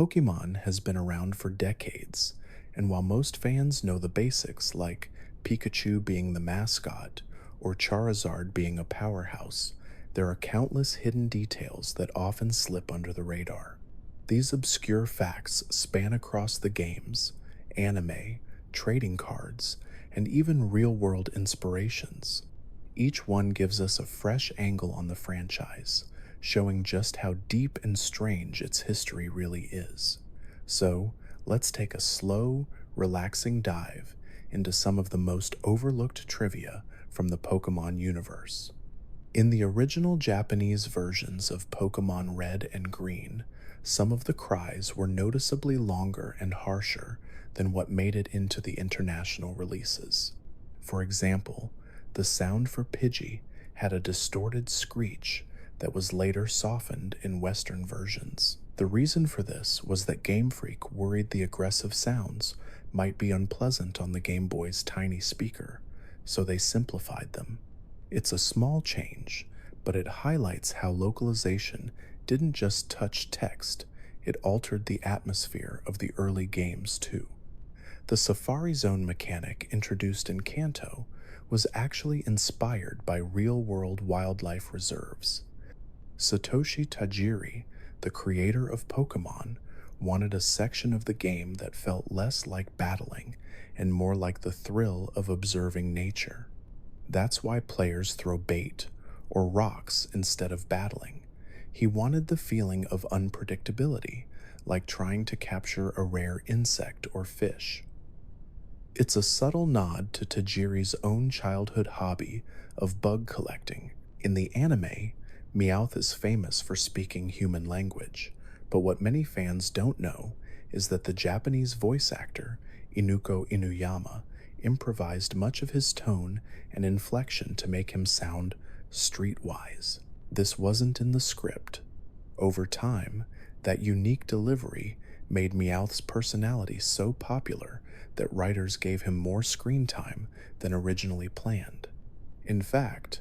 Pokemon has been around for decades, and while most fans know the basics like Pikachu being the mascot or Charizard being a powerhouse, there are countless hidden details that often slip under the radar. These obscure facts span across the games, anime, trading cards, and even real world inspirations. Each one gives us a fresh angle on the franchise, showing just how deep and strange its history really is. So, let's take a slow, relaxing dive into some of the most overlooked trivia from the Pokemon universe. In the original Japanese versions of Pokemon Red and Green, some of the cries were noticeably longer and harsher than what made it into the international releases. For example, the sound for Pidgey had a distorted screech that was later softened in Western versions. The reason for this was that Game Freak worried the aggressive sounds might be unpleasant on the Game Boy's tiny speaker, so they simplified them. It's a small change, but it highlights how localization didn't just touch text, it altered the atmosphere of the early games too. The Safari Zone mechanic introduced in Kanto was actually inspired by real-world wildlife reserves. Satoshi Tajiri, the creator of Pokemon, wanted a section of the game that felt less like battling and more like the thrill of observing nature. That's why players throw bait or rocks instead of battling. He wanted the feeling of unpredictability, like trying to capture a rare insect or fish. It's a subtle nod to Tajiri's own childhood hobby of bug collecting. In the anime, Meowth is famous for speaking human language, but what many fans don't know is that the Japanese voice actor, Inuko Inuyama, improvised much of his tone and inflection to make him sound streetwise. This wasn't in the script. Over time, that unique delivery made Meowth's personality so popular that writers gave him more screen time than originally planned. In fact,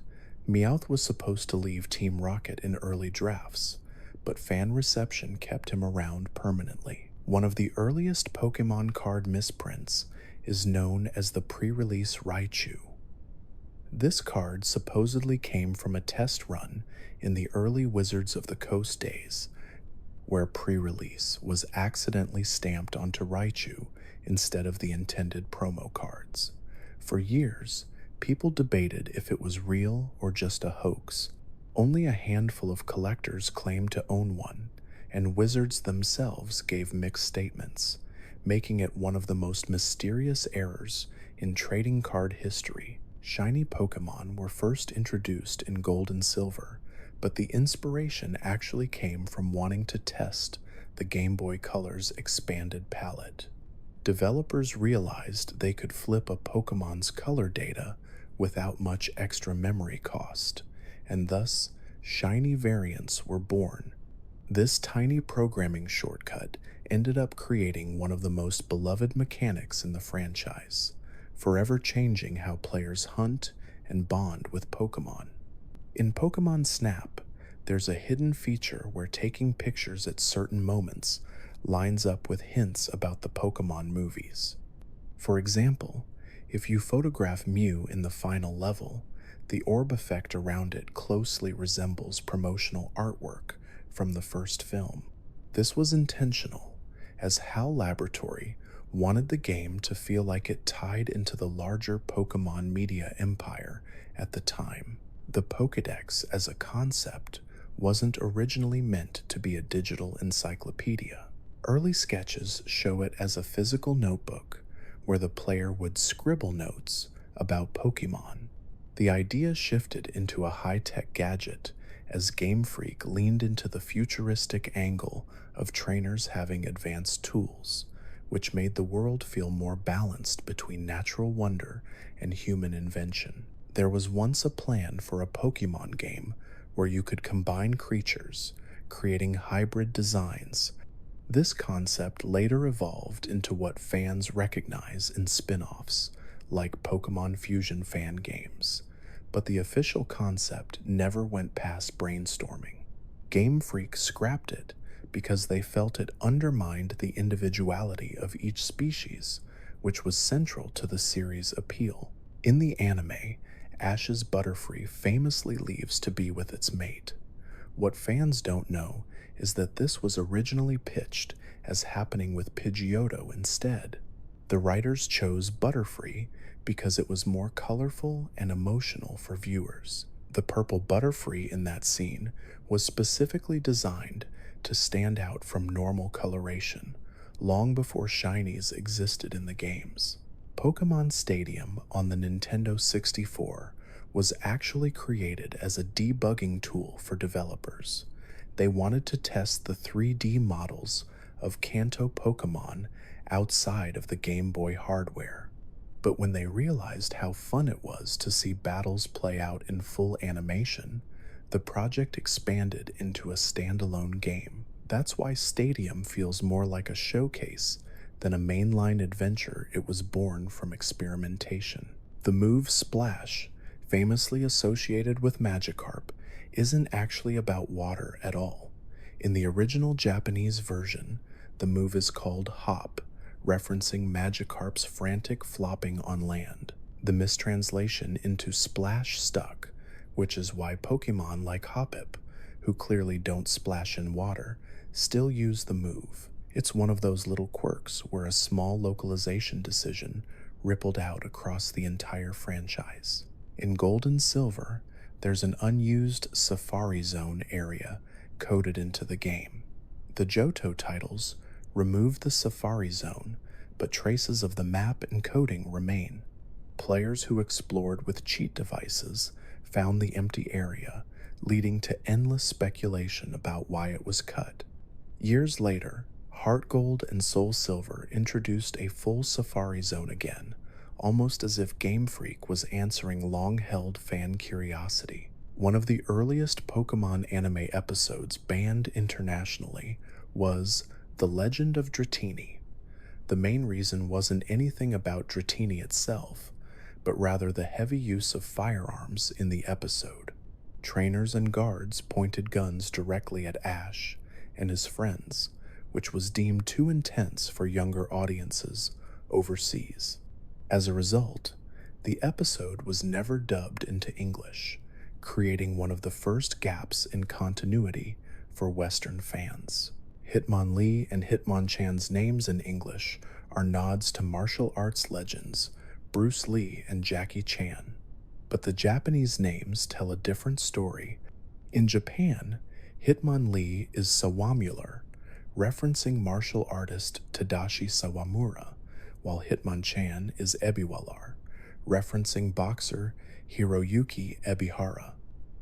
Meowth was supposed to leave Team Rocket in early drafts, but fan reception kept him around permanently. One of the earliest Pokemon card misprints is known as the pre-release Raichu. This card supposedly came from a test run in the early Wizards of the Coast days, where pre-release was accidentally stamped onto Raichu instead of the intended promo cards. For years, people debated if it was real or just a hoax. Only a handful of collectors claimed to own one, and Wizards themselves gave mixed statements, making it one of the most mysterious errors in trading card history. Shiny Pokemon were first introduced in Gold and Silver, but the inspiration actually came from wanting to test the Game Boy Color's expanded palette. Developers realized they could flip a Pokemon's color data without much extra memory cost, and thus shiny variants were born. This tiny programming shortcut ended up creating one of the most beloved mechanics in the franchise, forever changing how players hunt and bond with Pokemon. In Pokemon Snap, there's a hidden feature where taking pictures at certain moments lines up with hints about the Pokemon movies. For example, if you photograph Mew in the final level, the orb effect around it closely resembles promotional artwork from the first film. This was intentional, as HAL Laboratory wanted the game to feel like it tied into the larger Pokemon media empire at the time. The Pokédex as a concept wasn't originally meant to be a digital encyclopedia. Early sketches show it as a physical notebook where the player would scribble notes about Pokemon. The idea shifted into a high-tech gadget as Game Freak leaned into the futuristic angle of trainers having advanced tools, which made the world feel more balanced between natural wonder and human invention. There was once a plan for a Pokemon game where you could combine creatures, creating hybrid designs. This concept later evolved into what fans recognize in spin-offs, like Pokemon Fusion fan games, but the official concept never went past brainstorming. Game Freak scrapped it because they felt it undermined the individuality of each species, which was central to the series' appeal. In the anime, Ash's Butterfree famously leaves to be with its mate. What fans don't know is that this was originally pitched as happening with Pidgeotto instead. The writers chose Butterfree because it was more colorful and emotional for viewers. The purple Butterfree in that scene was specifically designed to stand out from normal coloration, long before shinies existed in the games. Pokemon Stadium on the Nintendo 64 was actually created as a debugging tool for developers. They wanted to test the 3D models of Kanto Pokemon outside of the Game Boy hardware. But when they realized how fun it was to see battles play out in full animation, the project expanded into a standalone game. That's why Stadium feels more like a showcase than a mainline adventure. It was born from experimentation. The move Splash, famously associated with Magikarp, isn't actually about water at all. In the original Japanese version, the move is called Hop, referencing Magikarp's frantic flopping on land. The mistranslation into Splash stuck, which is why Pokemon like Hoppip, who clearly don't splash in water, still use the move. It's one of those little quirks where a small localization decision rippled out across the entire franchise. In Gold and Silver, there's an unused Safari Zone area coded into the game. The Johto titles remove the Safari Zone, but traces of the map and coding remain. Players who explored with cheat devices found the empty area, leading to endless speculation about why it was cut. Years later, Heart Gold and Soul Silver introduced a full Safari Zone again, almost as if Game Freak was answering long-held fan curiosity. One of the earliest Pokemon anime episodes banned internationally was The Legend of Dratini. The main reason wasn't anything about Dratini itself, but rather the heavy use of firearms in the episode. Trainers and guards pointed guns directly at Ash and his friends, which was deemed too intense for younger audiences overseas. As a result, the episode was never dubbed into English, creating one of the first gaps in continuity for Western fans. Hitmonlee and Hitmonchan's names in English are nods to martial arts legends Bruce Lee and Jackie Chan, but the Japanese names tell a different story. In Japan, Hitmonlee is Sawamular, referencing martial artist Tadashi Sawamura, while Hitmonchan is Ebiwalar, referencing boxer Hiroyuki Ebihara.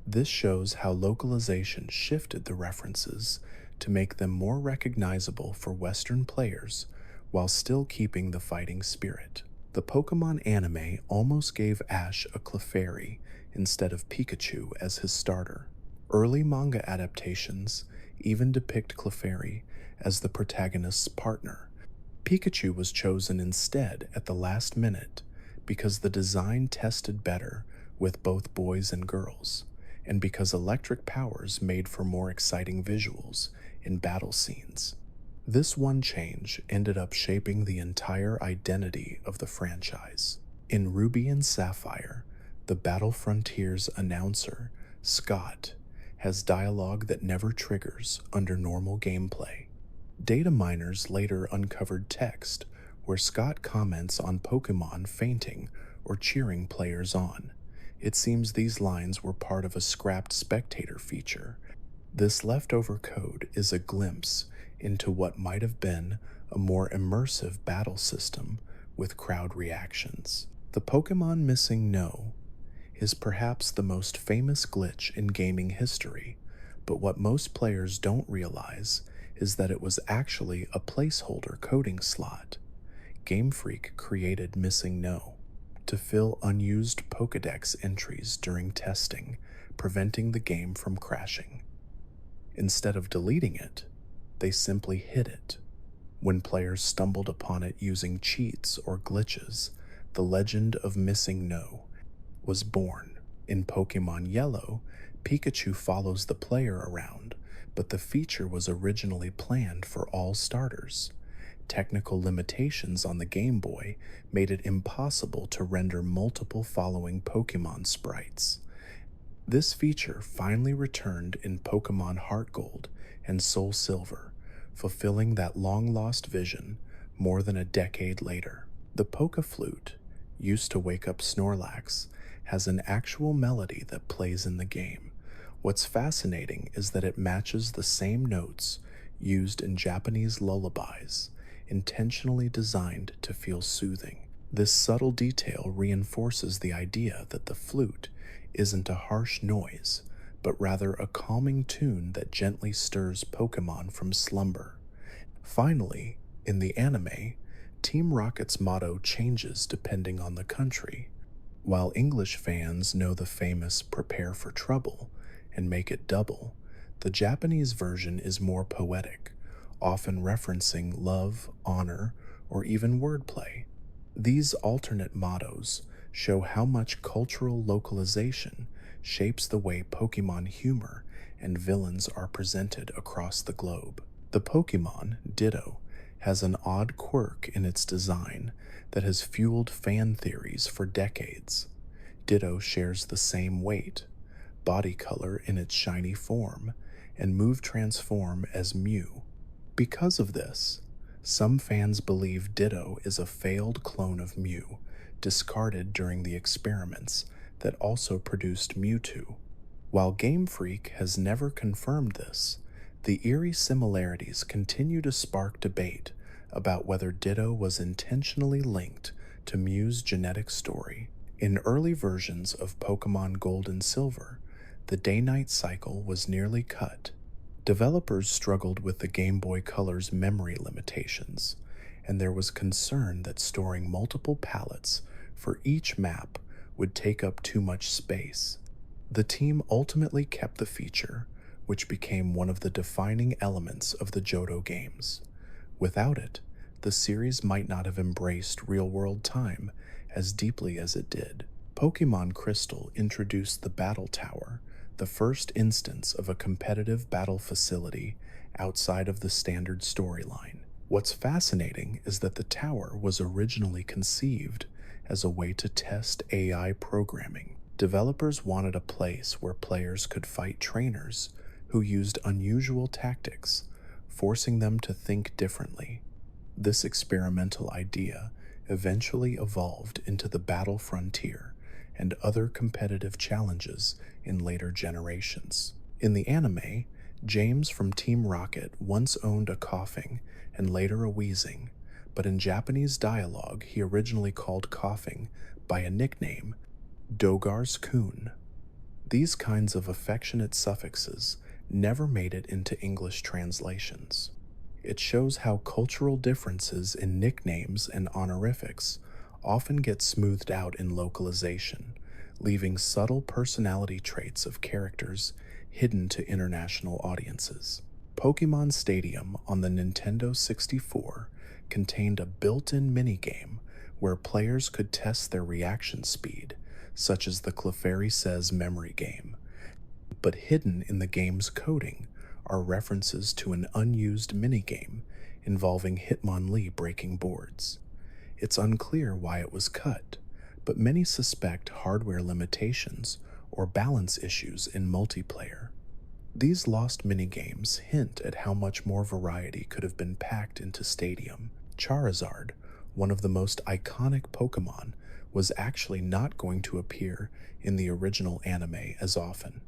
This shows how localization shifted the references to make them more recognizable for Western players while still keeping the fighting spirit. The Pokemon anime almost gave Ash a Clefairy instead of Pikachu as his starter. Early manga adaptations even depict Clefairy as the protagonist's partner. Pikachu was chosen instead at the last minute because the design tested better with both boys and girls, and because electric powers made for more exciting visuals in battle scenes. This one change ended up shaping the entire identity of the franchise. In Ruby and Sapphire, the Battle Frontiers announcer, Scott, has dialogue that never triggers under normal gameplay. Data miners later uncovered text where Scott comments on Pokemon fainting or cheering players on. It seems these lines were part of a scrapped spectator feature. This leftover code is a glimpse into what might have been a more immersive battle system with crowd reactions. The Pokemon Missing No is perhaps the most famous glitch in gaming history, but what most players don't realize is that it was actually a placeholder coding slot. Game Freak created Missing No to fill unused Pokédex entries during testing, preventing the game from crashing. Instead of deleting it, they simply hid it. When players stumbled upon it using cheats or glitches, the legend of Missing No was born. In Pokemon Yellow, Pikachu follows the player around, but the feature was originally planned for all starters. Technical limitations on the Game Boy made it impossible to render multiple following Pokemon sprites. This feature finally returned in Pokemon Heart Gold and Soul Silver, fulfilling that long lost vision more than a decade later. The Poke Flute, used to wake up Snorlax, has an actual melody that plays in the game. What's fascinating is that it matches the same notes used in Japanese lullabies, intentionally designed to feel soothing. This subtle detail reinforces the idea that the flute isn't a harsh noise, but rather a calming tune that gently stirs Pokemon from slumber. Finally, in the anime, Team Rocket's motto changes depending on the country. While English fans know the famous "prepare for trouble" and make it double, the Japanese version is more poetic, often referencing love, honor, or even wordplay. These alternate mottos show how much cultural localization shapes the way Pokemon humor and villains are presented across the globe. The Pokemon, Ditto, has an odd quirk in its design that has fueled fan theories for decades. Ditto shares the same weight, body color in its shiny form, and move transform as Mew. Because of this, some fans believe Ditto is a failed clone of Mew, discarded during the experiments that also produced Mewtwo. While Game Freak has never confirmed this, the eerie similarities continue to spark debate about whether Ditto was intentionally linked to Mew's genetic story. In early versions of Pokemon Gold and Silver, the day-night cycle was nearly cut. Developers struggled with the Game Boy Color's memory limitations, and there was concern that storing multiple palettes for each map would take up too much space. The team ultimately kept the feature, which became one of the defining elements of the Johto games. Without it, the series might not have embraced real-world time as deeply as it did. Pokemon Crystal introduced the Battle Tower, the first instance of a competitive battle facility outside of the standard storyline. What's fascinating is that the tower was originally conceived as a way to test AI programming. Developers wanted a place where players could fight trainers who used unusual tactics, forcing them to think differently. This experimental idea eventually evolved into the Battle Frontier and other competitive challenges in later generations. In the anime, James from Team Rocket once owned a Coughing and later a Wheezing, but in Japanese dialogue he originally called Coughing by a nickname, Dogar's-kun. These kinds of affectionate suffixes never made it into English translations. It shows how cultural differences in nicknames and honorifics often get smoothed out in localization, leaving subtle personality traits of characters hidden to international audiences. Pokemon Stadium on the Nintendo 64 contained a built-in minigame where players could test their reaction speed, such as the Clefairy Says memory game. But hidden in the game's coding are references to an unused minigame involving Hitmonlee breaking boards. It's unclear why it was cut, but many suspect hardware limitations or balance issues in multiplayer. These lost minigames hint at how much more variety could have been packed into Stadium. Charizard, one of the most iconic Pokemon, was actually not going to appear in the original anime as often.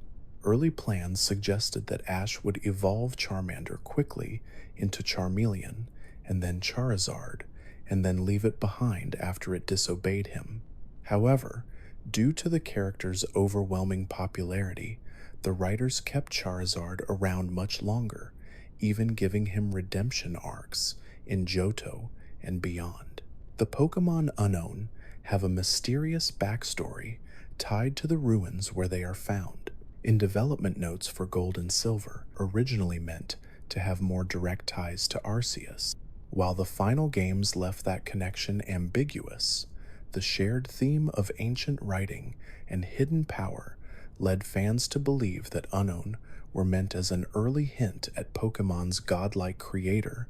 Early plans suggested that Ash would evolve Charmander quickly into Charmeleon, and then Charizard, and then leave it behind after it disobeyed him. However, due to the character's overwhelming popularity, the writers kept Charizard around much longer, even giving him redemption arcs in Johto and beyond. The Pokemon Unknown have a mysterious backstory tied to the ruins where they are found. In development notes for Gold and Silver, originally meant to have more direct ties to Arceus, while the final games left that connection ambiguous, the shared theme of ancient writing and hidden power led fans to believe that Unknown were meant as an early hint at Pokemon's godlike creator,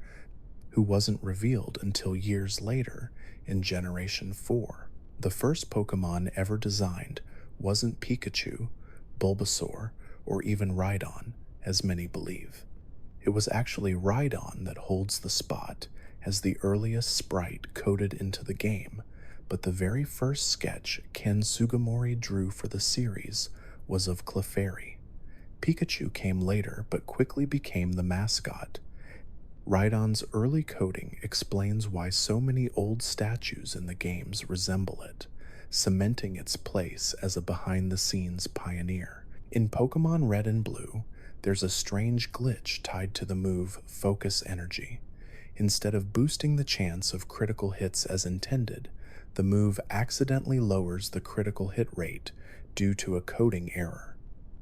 who wasn't revealed until years later in Generation 4. The first Pokemon ever designed wasn't Pikachu, Bulbasaur, or even Rhydon, as many believe. It was actually Rhydon that holds the spot as the earliest sprite coded into the game, but the very first sketch Ken Sugimori drew for the series was of Clefairy. Pikachu came later but quickly became the mascot. Rhydon's early coding explains why so many old statues in the games resemble it, cementing its place as a behind-the-scenes pioneer. In Pokemon Red and Blue, there's a strange glitch tied to the move Focus Energy. Instead of boosting the chance of critical hits as intended, the move accidentally lowers the critical hit rate due to a coding error.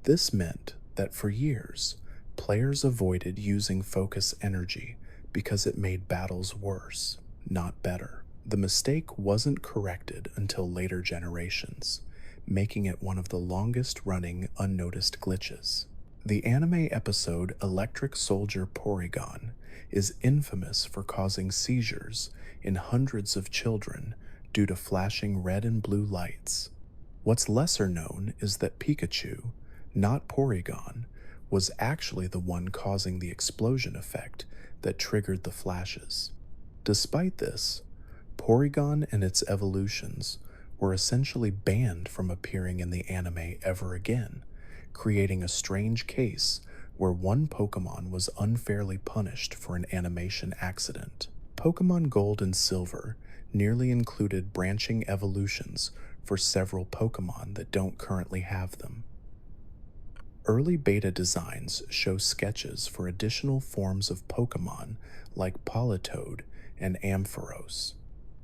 This meant that for years, players avoided using Focus Energy because it made battles worse, not better. The mistake wasn't corrected until later generations, making it one of the longest-running unnoticed glitches. The anime episode Electric Soldier Porygon is infamous for causing seizures in hundreds of children due to flashing red and blue lights. What's lesser known is that Pikachu, not Porygon, was actually the one causing the explosion effect that triggered the flashes. Despite this, Porygon and its evolutions were essentially banned from appearing in the anime ever again, creating a strange case where one Pokemon was unfairly punished for an animation accident. Pokemon Gold and Silver nearly included branching evolutions for several Pokemon that don't currently have them. Early beta designs show sketches for additional forms of Pokemon like Politoed and Ampharos.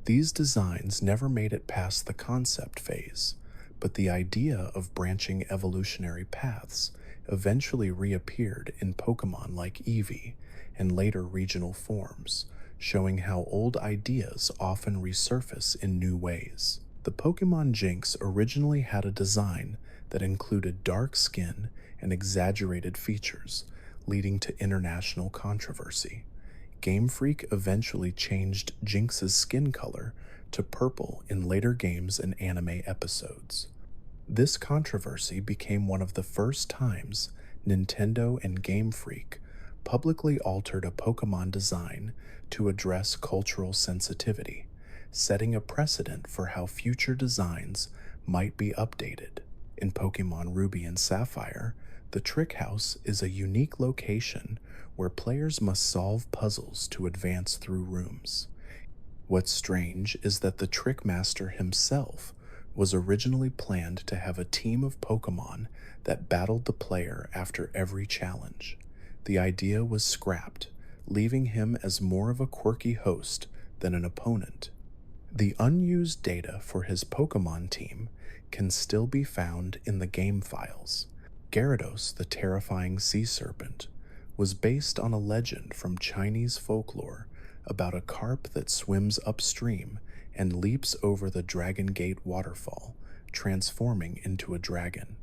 These designs never made it past the concept phase, but the idea of branching evolutionary paths eventually reappeared in Pokemon like Eevee and later regional forms, showing how old ideas often resurface in new ways. The Pokemon Jinx originally had a design that included dark skin and exaggerated features, leading to international controversy. Game Freak eventually changed Jinx's skin color to purple in later games and anime episodes. This controversy became one of the first times Nintendo and Game Freak publicly altered a Pokemon design to address cultural sensitivity, setting a precedent for how future designs might be updated. In Pokemon Ruby and Sapphire, the Trick House is a unique location where players must solve puzzles to advance through rooms. What's strange is that the Trick Master himself was originally planned to have a team of Pokemon that battled the player after every challenge. The idea was scrapped, leaving him as more of a quirky host than an opponent. The unused data for his Pokemon team can still be found in the game files. Gyarados, the terrifying sea serpent, was based on a legend from Chinese folklore about a carp that swims upstream and leaps over the Dragon Gate waterfall, transforming into a dragon.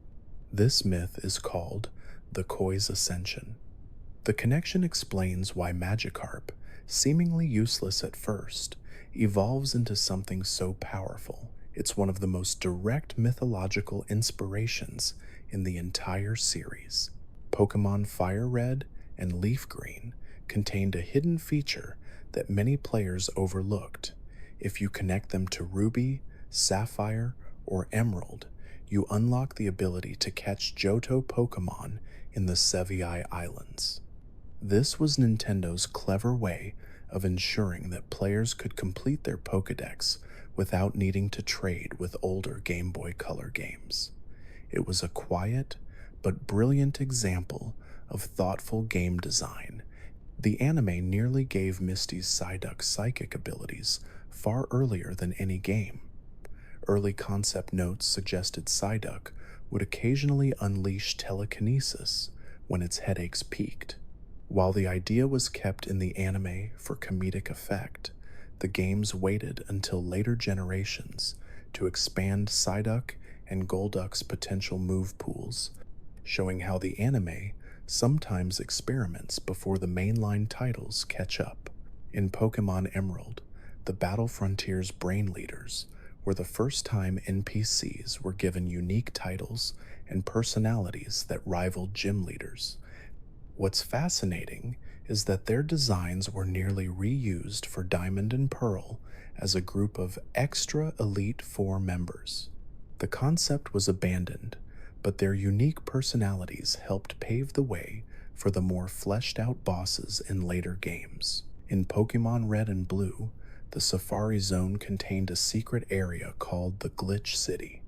This myth is called the Koi's Ascension. The connection explains why Magikarp, seemingly useless at first, evolves into something so powerful. It's one of the most direct mythological inspirations in the entire series. Pokemon Fire Red and Leaf Green contained a hidden feature that many players overlooked. If you connect them to Ruby, Sapphire, or Emerald, you unlock the ability to catch Johto Pokemon in the Sevii Islands. This was Nintendo's clever way of ensuring that players could complete their Pokédex without needing to trade with older Game Boy Color games. It was a quiet but brilliant example of thoughtful game design. The anime nearly gave Misty's Psyduck psychic abilities far earlier than any game. Early concept notes suggested Psyduck would occasionally unleash telekinesis when its headaches peaked. While the idea was kept in the anime for comedic effect, the games waited until later generations to expand Psyduck and Golduck's potential move pools, showing how the anime sometimes experiments before the mainline titles catch up. In Pokemon Emerald, the Battle Frontier's Brain Leaders were the first time NPCs were given unique titles and personalities that rivaled gym leaders. What's fascinating is that their designs were nearly reused for Diamond and Pearl as a group of extra Elite Four members. The concept was abandoned, but their unique personalities helped pave the way for the more fleshed out bosses in later games. In Pokemon Red and Blue, the Safari Zone contained a secret area called the Glitch City.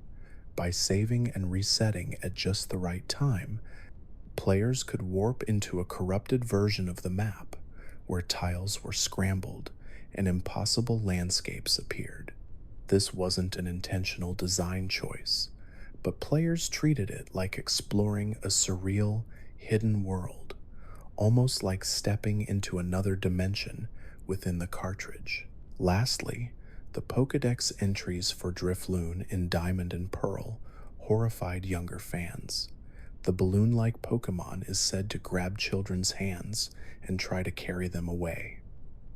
By saving and resetting at just the right time, players could warp into a corrupted version of the map where tiles were scrambled and impossible landscapes appeared. This wasn't an intentional design choice, but players treated it like exploring a surreal, hidden world, almost like stepping into another dimension within the cartridge. Lastly, the Pokédex entries for Drifloon in Diamond and Pearl horrified younger fans. The balloon-like Pokemon is said to grab children's hands and try to carry them away.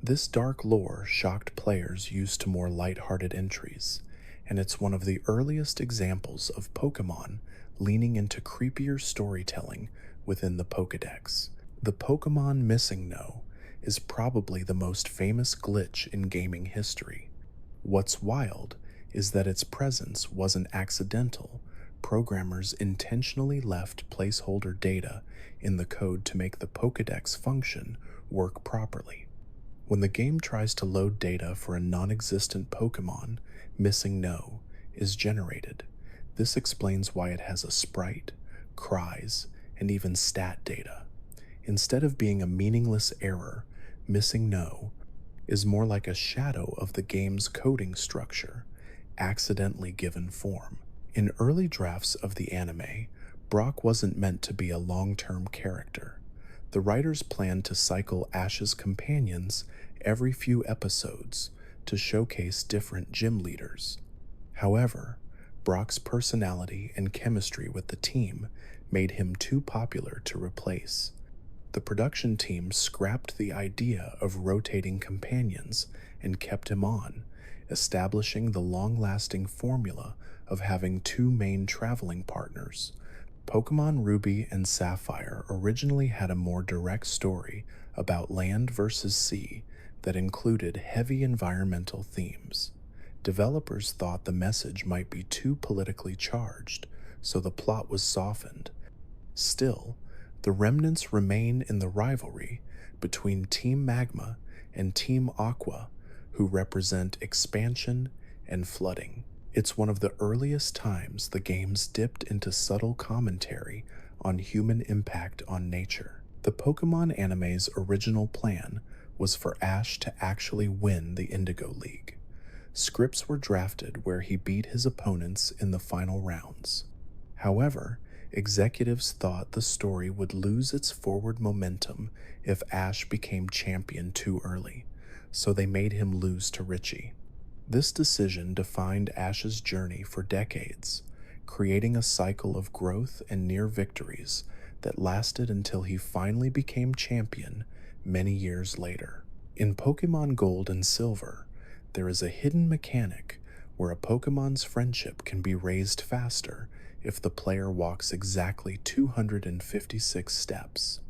This dark lore shocked players used to more lighthearted entries, and it's one of the earliest examples of Pokemon leaning into creepier storytelling within the Pokédex. The Pokemon Missing No is probably the most famous glitch in gaming history. What's wild is that its presence wasn't accidental. Programmers intentionally left placeholder data in the code to make the Pokédex function work properly. When the game tries to load data for a non-existent Pokemon, Missing No is generated. This explains why it has a sprite, cries, and even stat data. Instead of being a meaningless error, Missing No is more like a shadow of the game's coding structure, accidentally given form. In early drafts of the anime, Brock wasn't meant to be a long-term character. The writers planned to cycle Ash's companions every few episodes to showcase different gym leaders. However, Brock's personality and chemistry with the team made him too popular to replace. The production team scrapped the idea of rotating companions and kept him on, establishing the long-lasting formula of having two main traveling partners. Pokemon Ruby and Sapphire originally had a more direct story about land versus sea that included heavy environmental themes. Developers thought the message might be too politically charged, so the plot was softened. Still, the remnants remain in the rivalry between Team Magma and Team Aqua, who represent expansion and flooding. It's one of the earliest times the games dipped into subtle commentary on human impact on nature. The Pokemon anime's original plan was for Ash to actually win the Indigo League. Scripts were drafted where he beat his opponents in the final rounds. However, executives thought the story would lose its forward momentum if Ash became champion too early, so they made him lose to Richie. This decision defined Ash's journey for decades, creating a cycle of growth and near victories that lasted until he finally became champion many years later. In Pokemon Gold and Silver, there is a hidden mechanic where a Pokemon's friendship can be raised faster if the player walks exactly 256 steps.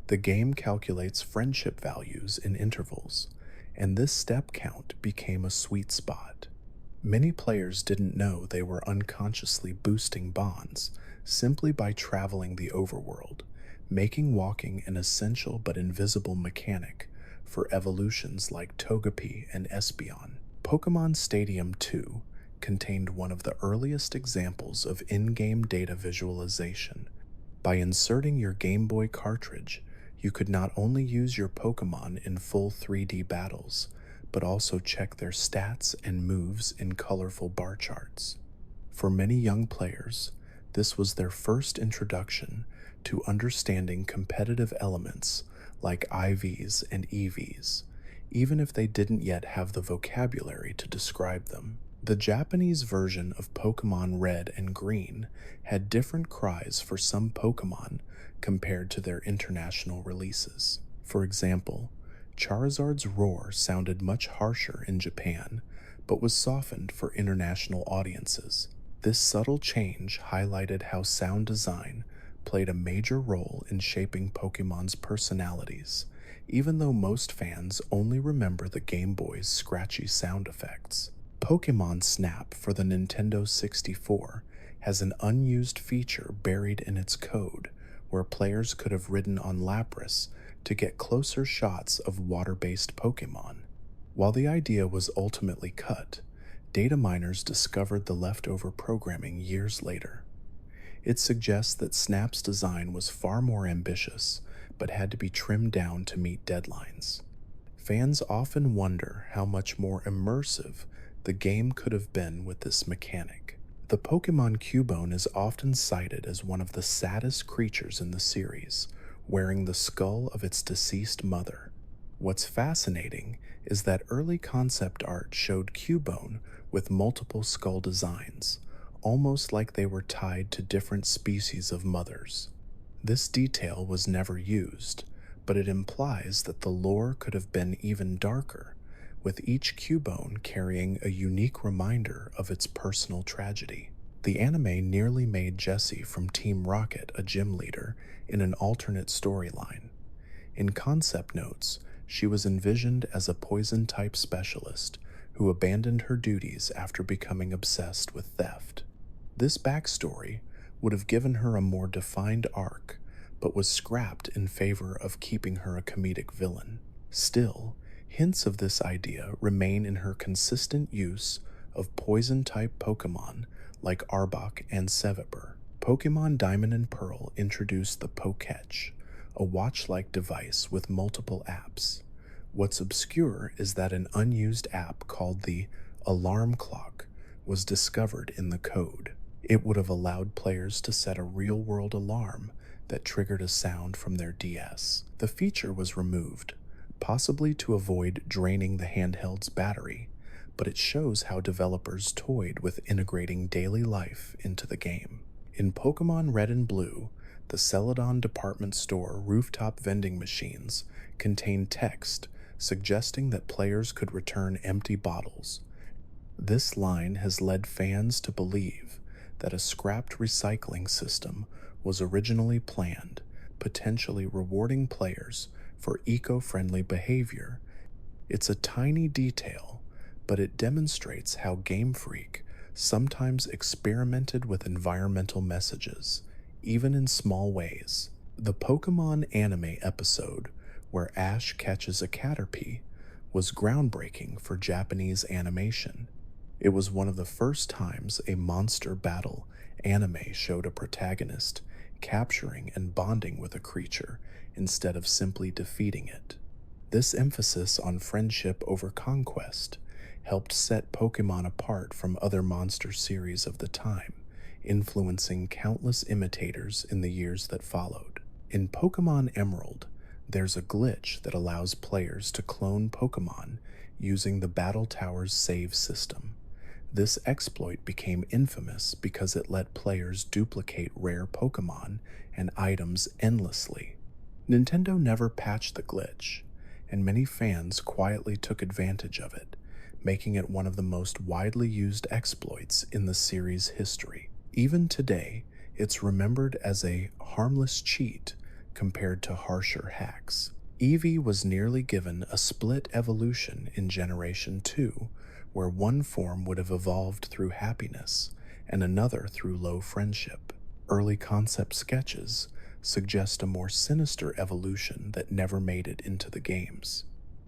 The game calculates friendship values in intervals, and this step count became a sweet spot. Many players didn't know they were unconsciously boosting bonds simply by traveling the overworld, making walking an essential but invisible mechanic for evolutions like Togepi and Espeon. Pokemon Stadium 2 contained one of the earliest examples of in-game data visualization. By inserting your Game Boy cartridge, you could not only use your Pokemon in full 3D battles, but also check their stats and moves in colorful bar charts. For many young players, this was their first introduction to understanding competitive elements like IVs and EVs, even if they didn't yet have the vocabulary to describe them. The Japanese version of Pokemon Red and Green had different cries for some Pokemon compared to their international releases. For example, Charizard's roar sounded much harsher in Japan, but was softened for international audiences. This subtle change highlighted how sound design played a major role in shaping Pokemon's personalities, even though most fans only remember the Game Boy's scratchy sound effects. Pokemon Snap for the Nintendo 64 has an unused feature buried in its code where players could have ridden on Lapras to get closer shots of water-based Pokemon. While the idea was ultimately cut, data miners discovered the leftover programming years later. It suggests that Snap's design was far more ambitious, but had to be trimmed down to meet deadlines. Fans often wonder how much more immersive the game could have been with this mechanic. The Pokemon Cubone is often cited as one of the saddest creatures in the series, wearing the skull of its deceased mother. What's fascinating is that early concept art showed Cubone with multiple skull designs, almost like they were tied to different species of mothers. This detail was never used, but it implies that the lore could have been even darker, with each Cubone carrying a unique reminder of its personal tragedy. The anime nearly made Jessie from Team Rocket a gym leader in an alternate storyline. In concept notes, she was envisioned as a poison-type specialist who abandoned her duties after becoming obsessed with theft. This backstory would have given her a more defined arc, but was scrapped in favor of keeping her a comedic villain. Still, hints of this idea remain in her consistent use of poison-type Pokemon like Arbok and Seviper. Pokemon Diamond and Pearl introduced the Poketch, a watch-like device with multiple apps. What's obscure is that an unused app called the Alarm Clock was discovered in the code. It would have allowed players to set a real-world alarm that triggered a sound from their DS. The feature was removed, possibly to avoid draining the handheld's battery, but it shows how developers toyed with integrating daily life into the game. In Pokemon Red and Blue, the Celadon department store rooftop vending machines contained text suggesting that players could return empty bottles. This line has led fans to believe that a scrapped recycling system was originally planned, potentially rewarding players for eco-friendly behavior. It's a tiny detail, but it demonstrates how Game Freak sometimes experimented with environmental messages, even in small ways. The Pokemon anime episode where Ash catches a Caterpie was groundbreaking for Japanese animation. It was one of the first times a monster battle anime showed a protagonist capturing and bonding with a creature instead of simply defeating it. This emphasis on friendship over conquest helped set Pokemon apart from other monster series of the time, influencing countless imitators in the years that followed. In Pokemon Emerald, there's a glitch that allows players to clone Pokemon using the Battle Tower's save system. This exploit became infamous because it let players duplicate rare Pokemon and items endlessly. Nintendo never patched the glitch, and many fans quietly took advantage of it, making it one of the most widely used exploits in the series' history. Even today, it's remembered as a harmless cheat compared to harsher hacks. Eevee was nearly given a split evolution in Generation 2, where one form would have evolved through happiness and another through low friendship. Early concept sketches suggest a more sinister evolution that never made it into the games.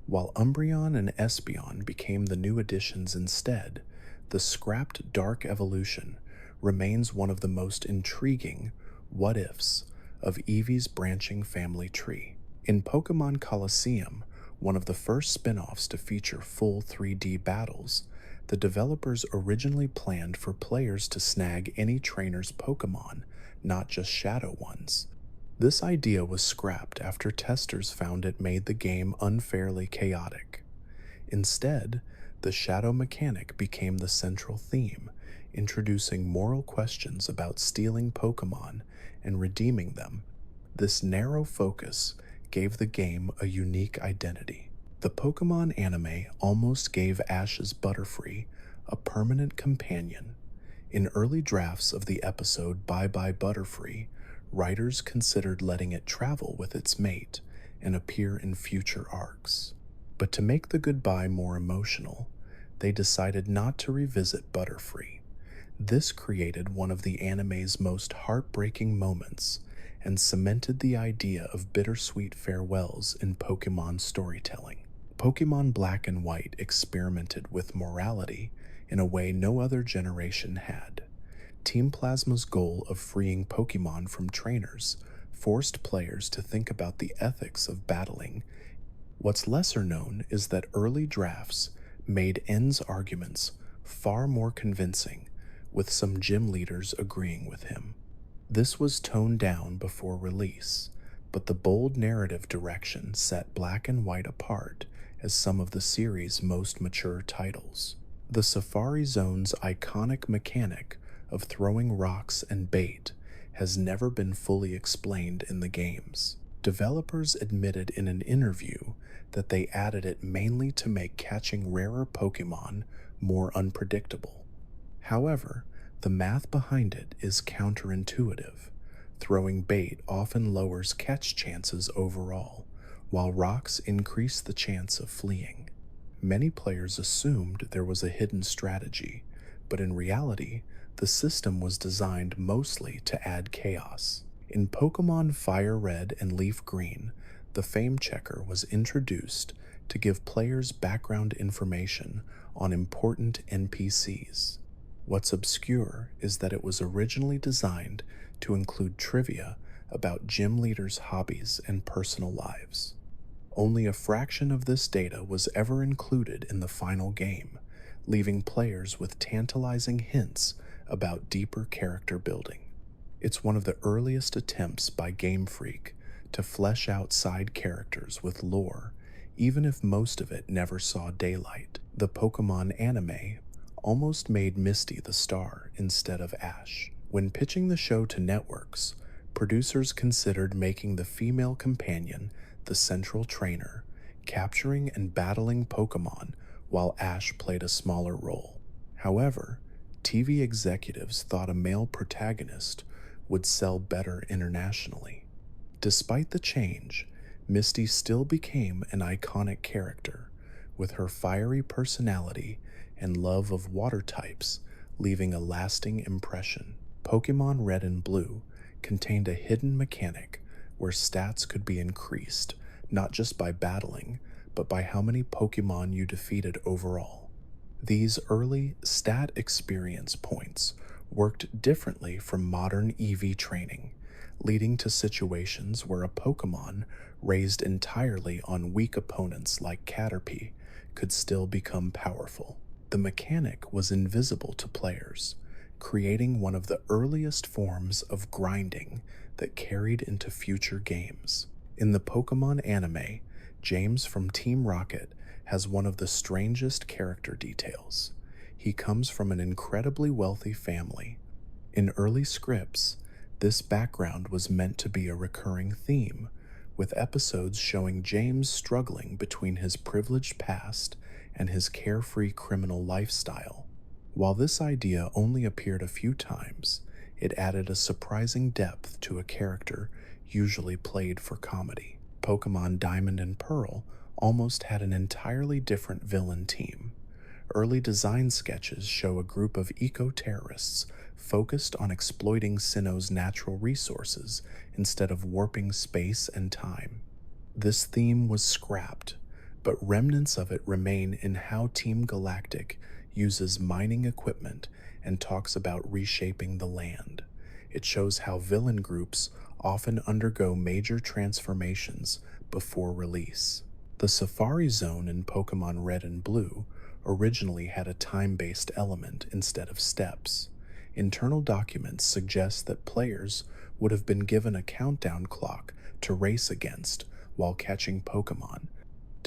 While Umbreon and Espeon became the new additions instead, the scrapped Dark evolution remains one of the most intriguing what-ifs of Eevee's branching family tree. In Pokemon Colosseum, one of the first spin-offs to feature full 3D battles, the developers originally planned for players to snag any trainer's Pokemon, not just shadow ones. This idea was scrapped after testers found it made the game unfairly chaotic. Instead, the shadow mechanic became the central theme, introducing moral questions about stealing Pokemon and redeeming them. This narrow focus gave the game a unique identity. The Pokemon anime almost gave Ash's Butterfree a permanent companion. In early drafts of the episode Bye Bye Butterfree, writers considered letting it travel with its mate and appear in future arcs. But to make the goodbye more emotional, they decided not to revisit Butterfree. This created one of the anime's most heartbreaking moments and cemented the idea of bittersweet farewells in Pokemon storytelling. Pokemon Black and White experimented with morality in a way no other generation had. Team Plasma's goal of freeing Pokemon from trainers forced players to think about the ethics of battling. What's lesser known is that early drafts made N's arguments far more convincing, with some gym leaders agreeing with him. This was toned down before release, but the bold narrative direction set Black and White apart as some of the series' most mature titles. The Safari Zone's iconic mechanic of throwing rocks and bait has never been fully explained in the games. Developers admitted in an interview that they added it mainly to make catching rarer Pokemon more unpredictable. However, the math behind it is counterintuitive. Throwing bait often lowers catch chances overall, while rocks increase the chance of fleeing. Many players assumed there was a hidden strategy, but in reality, the system was designed mostly to add chaos. In Pokemon Fire Red and Leaf Green, the Fame Checker was introduced to give players background information on important NPCs. What's obscure is that it was originally designed to include trivia about gym leaders' hobbies and personal lives. Only a fraction of this data was ever included in the final game, leaving players with tantalizing hints about deeper character building. It's one of the earliest attempts by Game Freak to flesh out side characters with lore, even if most of it never saw daylight. The Pokemon anime almost made Misty the star instead of Ash. When pitching the show to networks, producers considered making the female companion the central trainer, capturing and battling Pokemon while Ash played a smaller role. However, TV executives thought a male protagonist would sell better internationally. Despite the change, Misty still became an iconic character, with her fiery personality and love of water types leaving a lasting impression. Pokemon Red and Blue contained a hidden mechanic where stats could be increased, not just by battling, but by how many Pokemon you defeated overall. These early stat experience points worked differently from modern EV training, leading to situations where a Pokemon raised entirely on weak opponents like Caterpie could still become powerful. The mechanic was invisible to players, creating one of the earliest forms of grinding that carried into future games. In the Pokemon anime, James from Team Rocket has one of the strangest character details. He comes from an incredibly wealthy family. In early scripts, this background was meant to be a recurring theme, with episodes showing James struggling between his privileged past and his carefree criminal lifestyle. While this idea only appeared a few times, it added a surprising depth to a character usually played for comedy. Pokemon Diamond and Pearl almost had an entirely different villain team. Early design sketches show a group of eco-terrorists focused on exploiting Sinnoh's natural resources instead of warping space and time. This theme was scrapped, but remnants of it remain in how Team Galactic uses mining equipment and talks about reshaping the land. It shows how villain groups often undergo major transformations before release. The Safari Zone in Pokemon Red and Blue originally had a time-based element instead of steps. Internal documents suggest that players would have been given a countdown clock to race against while catching Pokemon.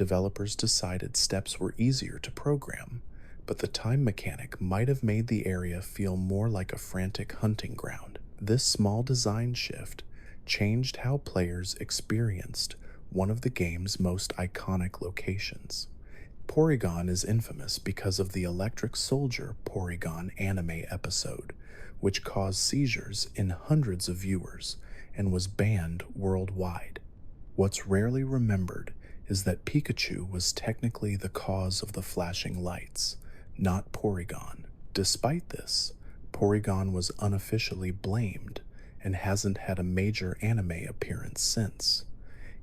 developers decided steps were easier to program, but the time mechanic might have made the area feel more like a frantic hunting ground. This small design shift changed how players experienced one of the game's most iconic locations. Porygon is infamous because of the Electric Soldier Porygon anime episode, which caused seizures in hundreds of viewers and was banned worldwide. What's rarely remembered is that Pikachu was technically the cause of the flashing lights, not Porygon. Despite this, Porygon was unofficially blamed and hasn't had a major anime appearance since.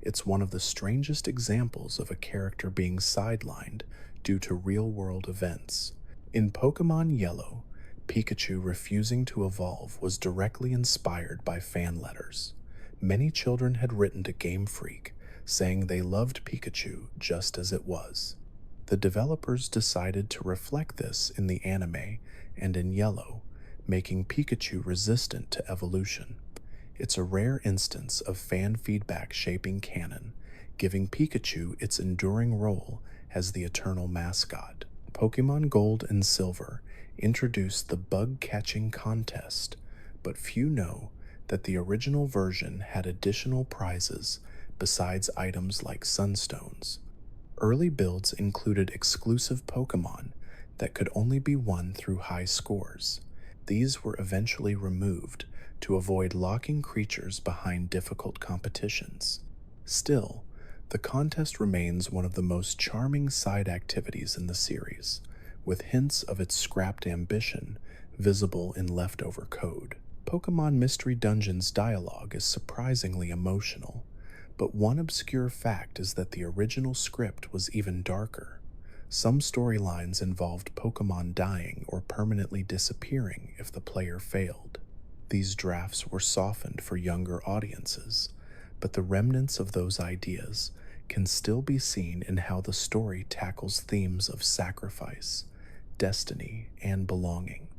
It's one of the strangest examples of a character being sidelined due to real-world events. In Pokemon Yellow, Pikachu refusing to evolve was directly inspired by fan letters. Many children had written to Game Freak saying they loved Pikachu just as it was. The developers decided to reflect this in the anime and in Yellow, making Pikachu resistant to evolution. It's a rare instance of fan feedback shaping canon, giving Pikachu its enduring role as the eternal mascot. Pokemon Gold and Silver introduced the bug-catching contest, but few know that the original version had additional prizes besides items like sunstones. Early builds included exclusive Pokemon that could only be won through high scores. These were eventually removed to avoid locking creatures behind difficult competitions. Still, the contest remains one of the most charming side activities in the series, with hints of its scrapped ambition visible in leftover code. Pokemon Mystery Dungeon's dialogue is surprisingly emotional, but one obscure fact is that the original script was even darker. Some storylines involved Pokemon dying or permanently disappearing if the player failed. These drafts were softened for younger audiences, but the remnants of those ideas can still be seen in how the story tackles themes of sacrifice, destiny, and belonging.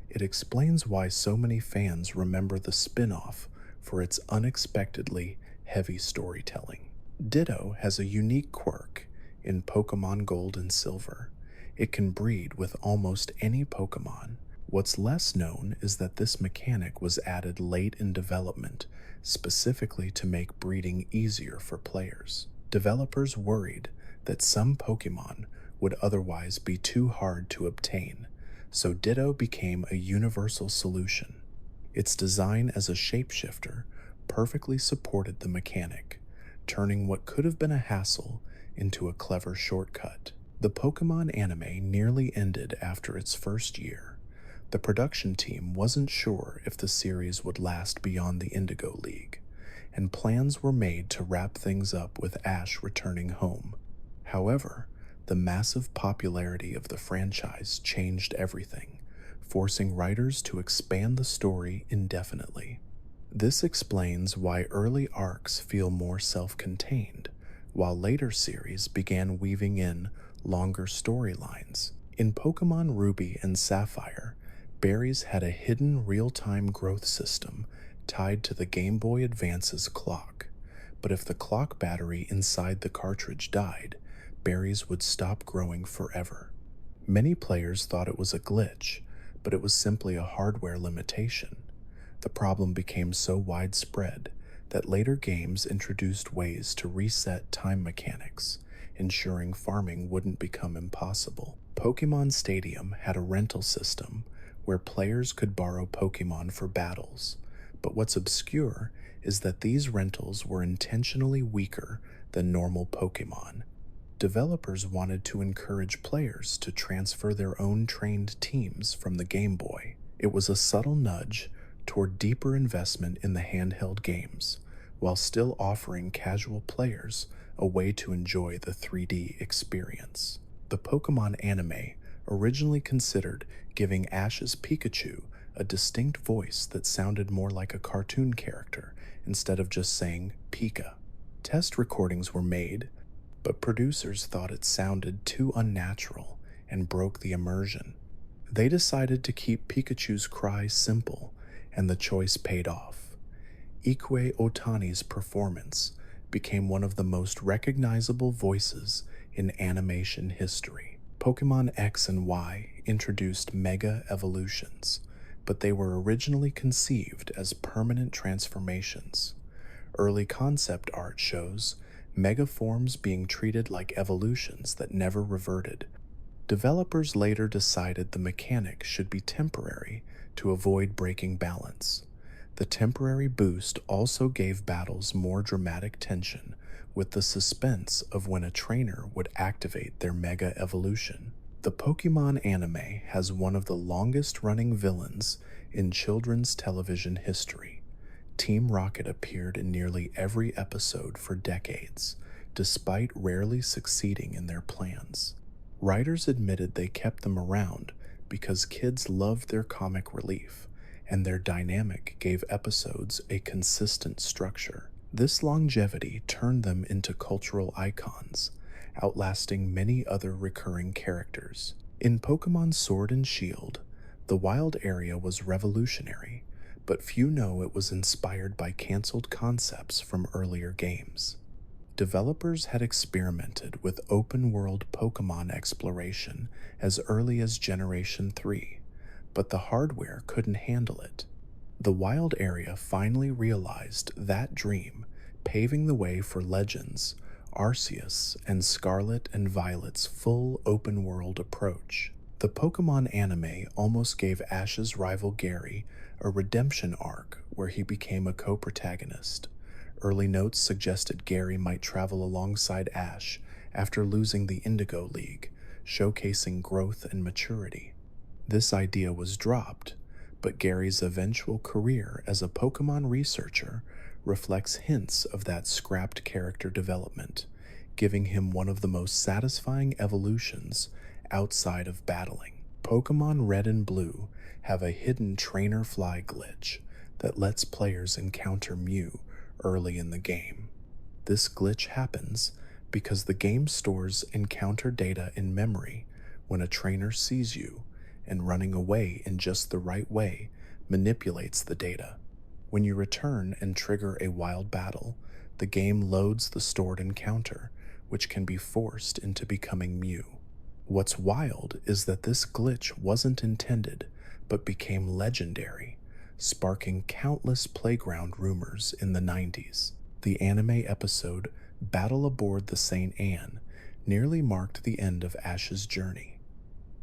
It explains why so many fans remember the spin-off for its unexpectedly heavy storytelling. Ditto has a unique quirk in Pokemon Gold and Silver. It can breed with almost any Pokemon. What's less known is that this mechanic was added late in development, specifically to make breeding easier for players. Developers worried that some Pokemon would otherwise be too hard to obtain, so Ditto became a universal solution. Its design as a shapeshifter perfectly supported the mechanic, turning what could have been a hassle into a clever shortcut. The Pokemon anime nearly ended after its first year. The production team wasn't sure if the series would last beyond the Indigo League, and plans were made to wrap things up with Ash returning home. However, the massive popularity of the franchise changed everything, forcing writers to expand the story indefinitely. This explains why early arcs feel more self-contained, while later series began weaving in longer storylines. In Pokemon Ruby and Sapphire, berries had a hidden real-time growth system tied to the Game Boy Advance's clock, but if the clock battery inside the cartridge died, berries would stop growing forever. Many players thought it was a glitch, but it was simply a hardware limitation. The problem became so widespread that later games introduced ways to reset time mechanics, ensuring farming wouldn't become impossible. Pokemon Stadium had a rental system where players could borrow Pokemon for battles, but what's obscure is that these rentals were intentionally weaker than normal Pokemon. Developers wanted to encourage players to transfer their own trained teams from the Game Boy. It was a subtle nudge toward deeper investment in the handheld games, while still offering casual players a way to enjoy the 3D experience. The Pokemon anime originally considered giving Ash's Pikachu a distinct voice that sounded more like a cartoon character instead of just saying Pika. Test recordings were made, but producers thought it sounded too unnatural and broke the immersion. They decided to keep Pikachu's cry simple, and the choice paid off. Ikue Otani's performance became one of the most recognizable voices in animation history. Pokemon X and Y introduced Mega Evolutions, but they were originally conceived as permanent transformations. Early concept art shows Mega forms being treated like evolutions that never reverted. Developers later decided the mechanic should be temporary to avoid breaking balance. The temporary boost also gave battles more dramatic tension, with the suspense of when a trainer would activate their Mega Evolution. The Pokemon anime has one of the longest running villains in children's television history. Team Rocket appeared in nearly every episode for decades, despite rarely succeeding in their plans. Writers admitted they kept them around because kids loved their comic relief, and their dynamic gave episodes a consistent structure. This longevity turned them into cultural icons, outlasting many other recurring characters. In Pokemon Sword and Shield, the wild area was revolutionary, but few know it was inspired by canceled concepts from earlier games. Developers had experimented with open-world Pokemon exploration as early as Generation 3, but the hardware couldn't handle it. The wild area finally realized that dream, paving the way for Legends, Arceus, and Scarlet and Violet's full open-world approach. The Pokemon anime almost gave Ash's rival Gary a redemption arc where he became a co-protagonist. Early notes suggested Gary might travel alongside Ash after losing the Indigo League, showcasing growth and maturity. This idea was dropped, but Gary's eventual career as a Pokemon researcher reflects hints of that scrapped character development, giving him one of the most satisfying evolutions outside of battling. Pokemon Red and Blue have a hidden trainer fly glitch that lets players encounter Mew early in the game. This glitch happens because the game stores encounter data in memory when a trainer sees you, and running away in just the right way manipulates the data. When you return and trigger a wild battle, the game loads the stored encounter, which can be forced into becoming Mew. What's wild is that this glitch wasn't intended, but became legendary, sparking countless playground rumors in the 90s. The anime episode Battle Aboard the St. Anne nearly marked the end of Ash's journey.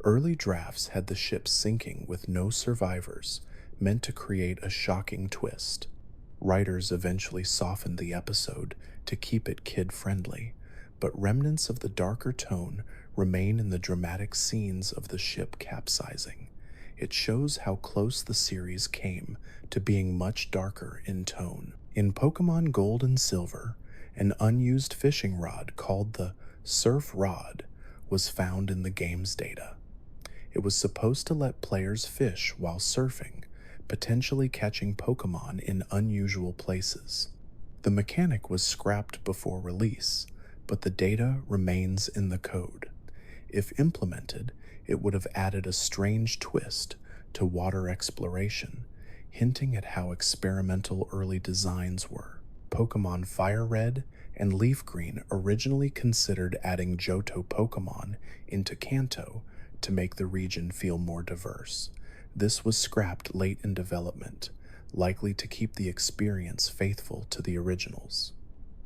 Early drafts had the ship sinking with no survivors, meant to create a shocking twist. Writers eventually softened the episode to keep it kid-friendly, but remnants of the darker tone remain in the dramatic scenes of the ship capsizing. It shows how close the series came to being much darker in tone. In Pokemon Gold and Silver, an unused fishing rod called the Surf Rod was found in the game's data. It was supposed to let players fish while surfing, potentially catching Pokemon in unusual places. The mechanic was scrapped before release, but the data remains in the code. If implemented, it would have added a strange twist to water exploration, hinting at how experimental early designs were. Pokemon Fire Red and Leaf Green originally considered adding Johto Pokemon into Kanto to make the region feel more diverse. This was scrapped late in development, likely to keep the experience faithful to the originals.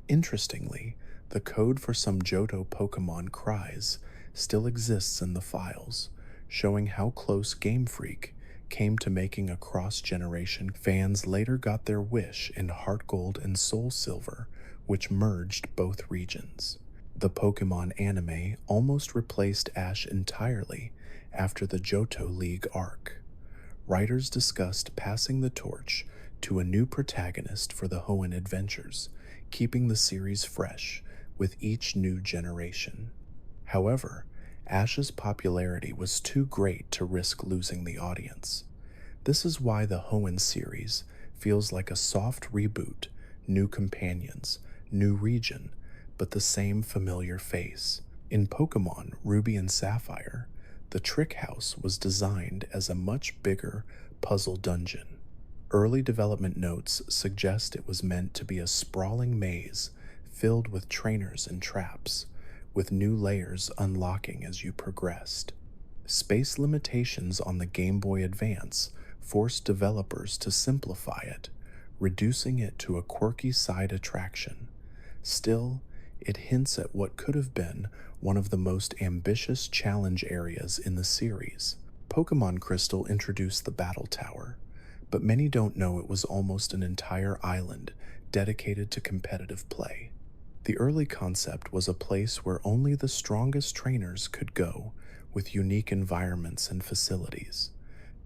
Interestingly, the code for some Johto Pokemon cries still exists in the files, showing how close Game Freak came to making a cross-generation. Fans later got their wish in Heart Gold and Soul Silver, which merged both regions. The Pokemon anime almost replaced Ash entirely after the Johto League arc. Writers discussed passing the torch to a new protagonist for the Hoenn adventures, keeping the series fresh with each new generation. However, Ash's popularity was too great to risk losing the audience. This is why the Hoenn series feels like a soft reboot, new companions, new region, but the same familiar face. In Pokemon Ruby and Sapphire, the Trick House was designed as a much bigger puzzle dungeon. Early development notes suggest it was meant to be a sprawling maze filled with trainers and traps, with new layers unlocking as you progressed. Space limitations on the Game Boy Advance forced developers to simplify it, reducing it to a quirky side attraction. Still, it hints at what could have been one of the most ambitious challenge areas in the series. Pokemon Crystal introduced the Battle Tower, but many don't know it was almost an entire island dedicated to competitive play. The early concept was a place where only the strongest trainers could go, with unique environments and facilities.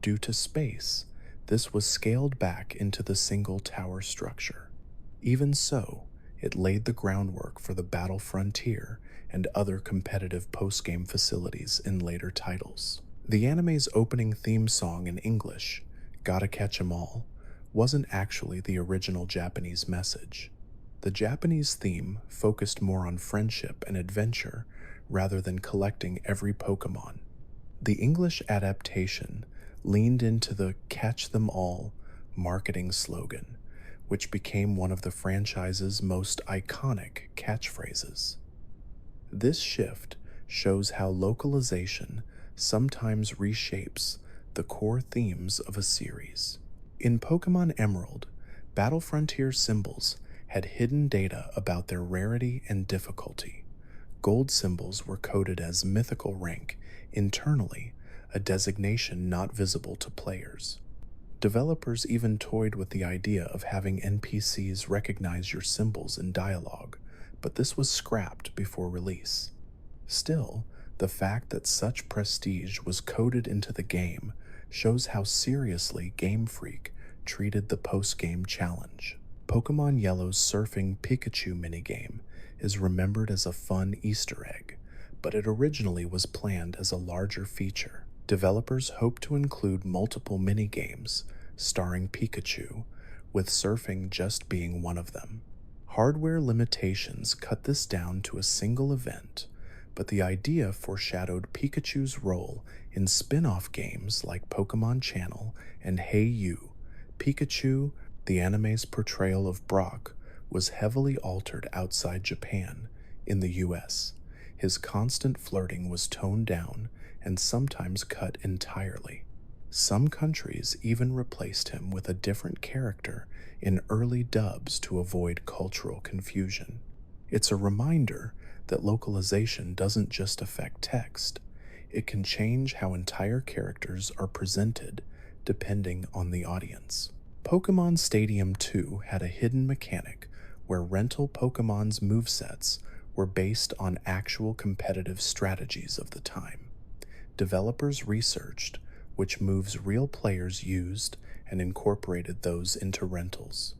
Due to space, this was scaled back into the single tower structure. Even so, it laid the groundwork for the Battle Frontier and other competitive post-game facilities in later titles. The anime's opening theme song in English, Gotta Catch 'Em All, wasn't actually the original Japanese message. The Japanese theme focused more on friendship and adventure rather than collecting every Pokemon. The English adaptation leaned into the Catch Them All marketing slogan, which became one of the franchise's most iconic catchphrases. This shift shows how localization sometimes reshapes the core themes of a series. In Pokemon Emerald, Battle Frontier symbols had hidden data about their rarity and difficulty. Gold symbols were coded as mythical rank internally, a designation not visible to players. Developers even toyed with the idea of having NPCs recognize your symbols in dialogue, but this was scrapped before release. Still, the fact that such prestige was coded into the game shows how seriously Game Freak treated the post-game challenge. Pokemon Yellow's Surfing Pikachu minigame is remembered as a fun Easter egg, but it originally was planned as a larger feature. Developers hoped to include multiple minigames starring Pikachu, with surfing just being one of them. Hardware limitations cut this down to a single event, but the idea foreshadowed Pikachu's role in spin-off games like Pokemon Channel and Hey You. Pikachu, the anime's portrayal of Brock, was heavily altered outside Japan. In the US, his constant flirting was toned down and sometimes cut entirely. Some countries even replaced him with a different character in early dubs to avoid cultural confusion. It's a reminder that localization doesn't just affect text, it can change how entire characters are presented depending on the audience. Pokemon Stadium 2 had a hidden mechanic where rental Pokemon's movesets were based on actual competitive strategies of the time. Developers researched which moves real players used and incorporated those into rentals.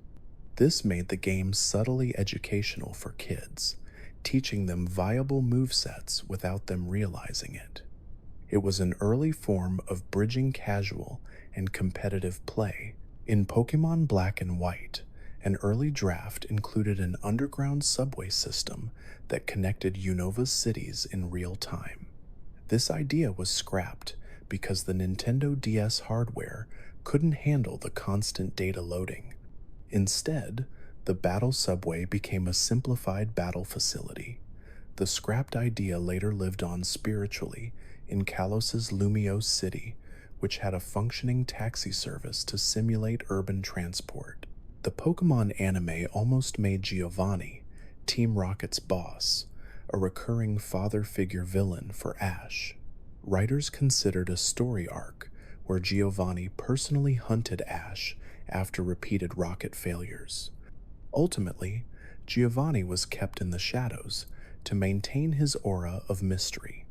This made the game subtly educational for kids, teaching them viable movesets without them realizing it. It was an early form of bridging casual and competitive play. In Pokemon Black and White, an early draft included an underground subway system that connected Unova's cities in real time. This idea was scrapped because the Nintendo DS hardware couldn't handle the constant data loading. Instead, the Battle Subway became a simplified battle facility. The scrapped idea later lived on spiritually in Kalos's Lumiose City, which had a functioning taxi service to simulate urban transport. The Pokemon anime almost made Giovanni, Team Rocket's boss, a recurring father figure villain for Ash. Writers considered a story arc where Giovanni personally hunted Ash after repeated Rocket failures. Ultimately, Giovanni was kept in the shadows to maintain his aura of mystery.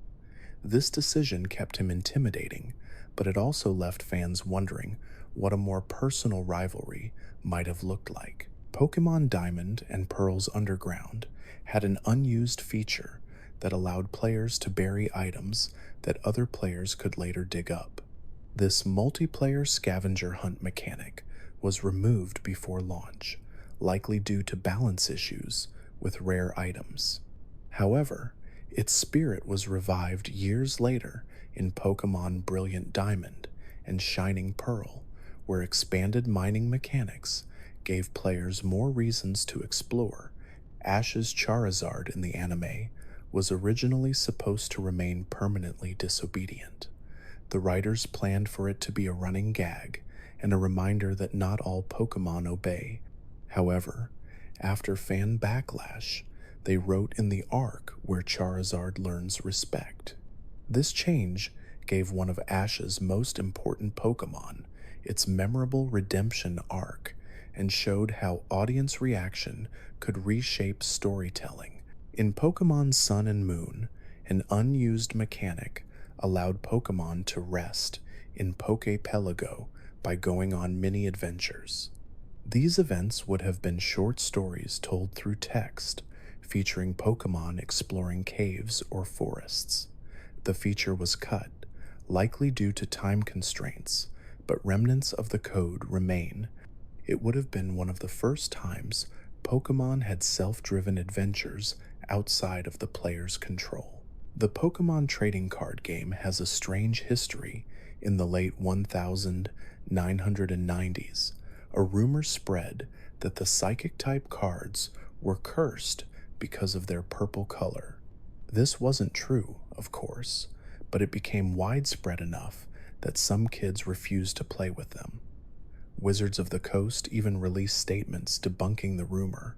This decision kept him intimidating, but it also left fans wondering what a more personal rivalry might have looked like. Pokemon Diamond and Pearl's Underground had an unused feature that allowed players to bury items that other players could later dig up. This multiplayer scavenger hunt mechanic was removed before launch, likely due to balance issues with rare items. However, its spirit was revived years later in Pokemon Brilliant Diamond and Shining Pearl, where expanded mining mechanics gave players more reasons to explore, Ash's Charizard in the anime was originally supposed to remain permanently disobedient. The writers planned for it to be a running gag and a reminder that not all Pokemon obey. However, after fan backlash, they wrote in the arc where Charizard learns respect. This change gave one of Ash's most important Pokemon its memorable redemption arc and showed how audience reaction could reshape storytelling. In Pokemon Sun and Moon, an unused mechanic allowed Pokemon to rest in Poképelago by going on mini adventures. These events would have been short stories told through text, featuring Pokemon exploring caves or forests. The feature was cut, likely due to time constraints, but remnants of the code remain. It would have been one of the first times Pokemon had self-driven adventures outside of the player's control. The Pokemon trading card game has a strange history. In the late 1990s, a rumor spread that the Psychic-type cards were cursed because of their purple color. This wasn't true, of course, but it became widespread enough that some kids refused to play with them. Wizards of the Coast even released statements debunking the rumor.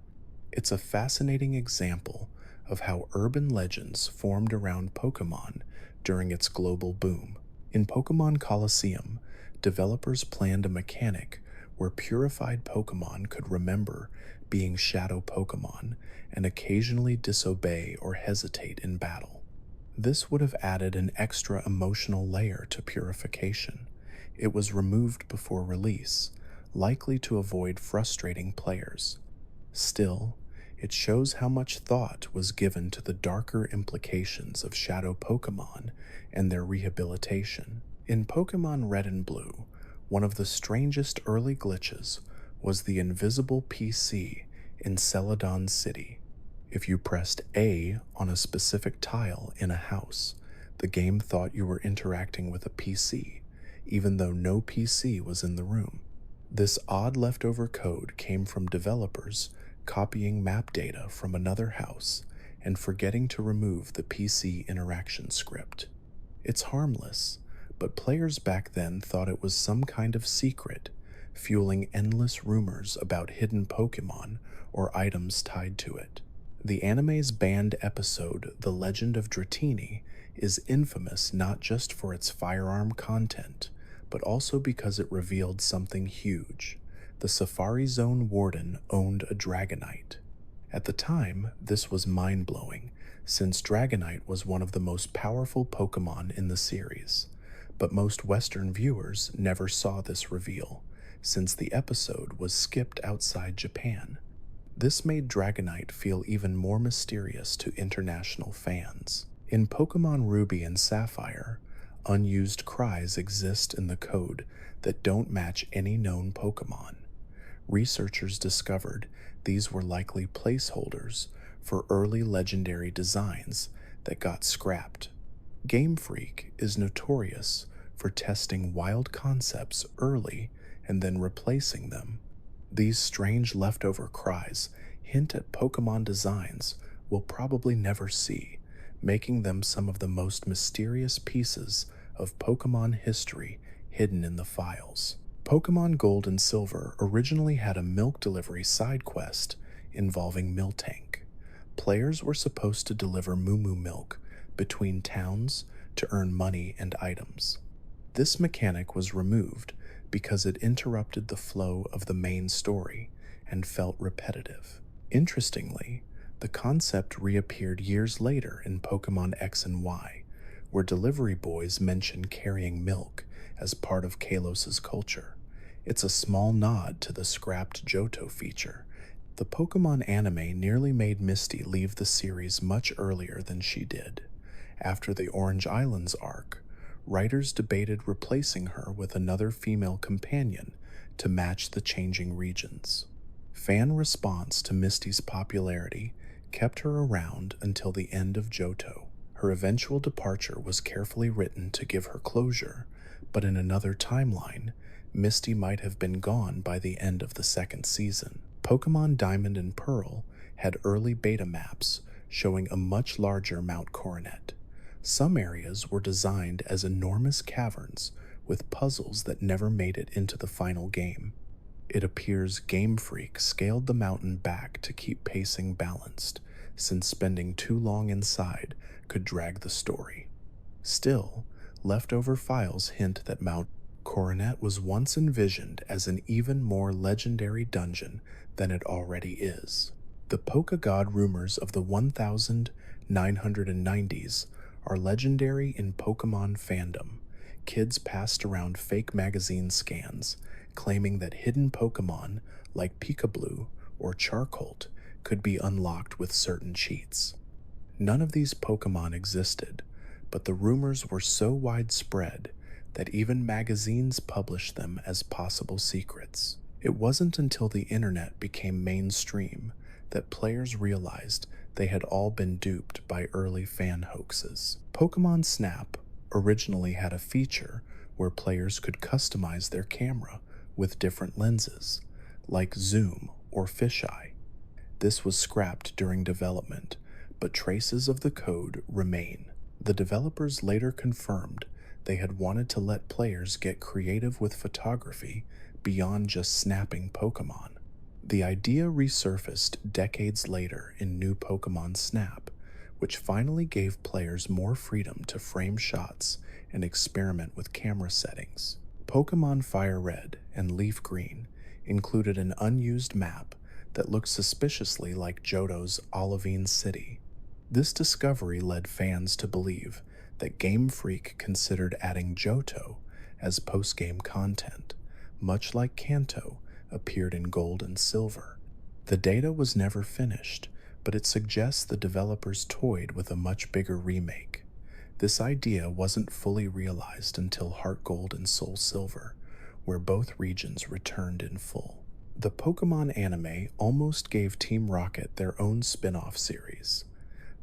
It's a fascinating example of how urban legends formed around Pokemon during its global boom. In Pokemon Colosseum, developers planned a mechanic where purified Pokemon could remember being shadow Pokemon and occasionally disobey or hesitate in battle. This would have added an extra emotional layer to purification. It was removed before release, likely to avoid frustrating players. Still, it shows how much thought was given to the darker implications of shadow Pokemon and their rehabilitation. In Pokemon Red and Blue, one of the strangest early glitches was the invisible PC in Celadon City. If you pressed A on a specific tile in a house, the game thought you were interacting with a PC, even though no PC was in the room. This odd leftover code came from developers copying map data from another house and forgetting to remove the PC interaction script. It's harmless, but players back then thought it was some kind of secret, fueling endless rumors about hidden Pokemon or items tied to it. The anime's banned episode, The Legend of Dratini, is infamous not just for its firearm content, but also because it revealed something huge. The Safari Zone warden owned a Dragonite. At the time, this was mind-blowing, since Dragonite was one of the most powerful Pokemon in the series. But most Western viewers never saw this reveal, since the episode was skipped outside Japan. This made Dragonite feel even more mysterious to international fans. In Pokemon Ruby and Sapphire, unused cries exist in the code that don't match any known Pokemon. Researchers discovered these were likely placeholders for early legendary designs that got scrapped. Game Freak is notorious for testing wild concepts early and then replacing them. These strange leftover cries hint at Pokemon designs we'll probably never see, making them some of the most mysterious pieces of Pokemon history hidden in the files. Pokemon Gold and Silver originally had a milk delivery side quest involving Miltank. Players were supposed to deliver Moo Moo milk between towns to earn money and items. This mechanic was removed because it interrupted the flow of the main story and felt repetitive. Interestingly, the concept reappeared years later in Pokemon X and Y, where delivery boys mention carrying milk as part of Kalos's culture. It's a small nod to the scrapped Johto feature. The Pokemon anime nearly made Misty leave the series much earlier than she did. After the Orange Islands arc, writers debated replacing her with another female companion to match the changing regions. Fan response to Misty's popularity kept her around until the end of Johto. Her eventual departure was carefully written to give her closure, but in another timeline, Misty might have been gone by the end of the second season. Pokemon Diamond and Pearl had early beta maps showing a much larger Mount Coronet. Some areas were designed as enormous caverns with puzzles that never made it into the final game. It appears Game Freak scaled the mountain back to keep pacing balanced, since spending too long inside could drag the story. Still, leftover files hint that Mount Coronet was once envisioned as an even more legendary dungeon than it already is. The Poké rumors of the 1990s are legendary in Pokemon fandom. Kids passed around fake magazine scans claiming that hidden Pokemon like Pikablu or Charcolt could be unlocked with certain cheats. None of these Pokemon existed, but the rumors were so widespread that even magazines published them as possible secrets. It wasn't until the internet became mainstream that players realized they had all been duped by early fan hoaxes. Pokemon Snap originally had a feature where players could customize their camera with different lenses, like zoom or fisheye. This was scrapped during development, but traces of the code remain. The developers later confirmed they had wanted to let players get creative with photography beyond just snapping Pokemon. The idea resurfaced decades later in new Pokemon Snap, which finally gave players more freedom to frame shots and experiment with camera settings. Pokemon Fire Red and Leaf Green included an unused map that looked suspiciously like Johto's Olivine City. This discovery led fans to believe that Game Freak considered adding Johto as post-game content, much like Kanto appeared in Gold and Silver. The data was never finished, but it suggests the developers toyed with a much bigger remake. This idea wasn't fully realized until Heart Gold and Soul Silver, where both regions returned in full. The Pokemon anime almost gave Team Rocket their own spin-off series.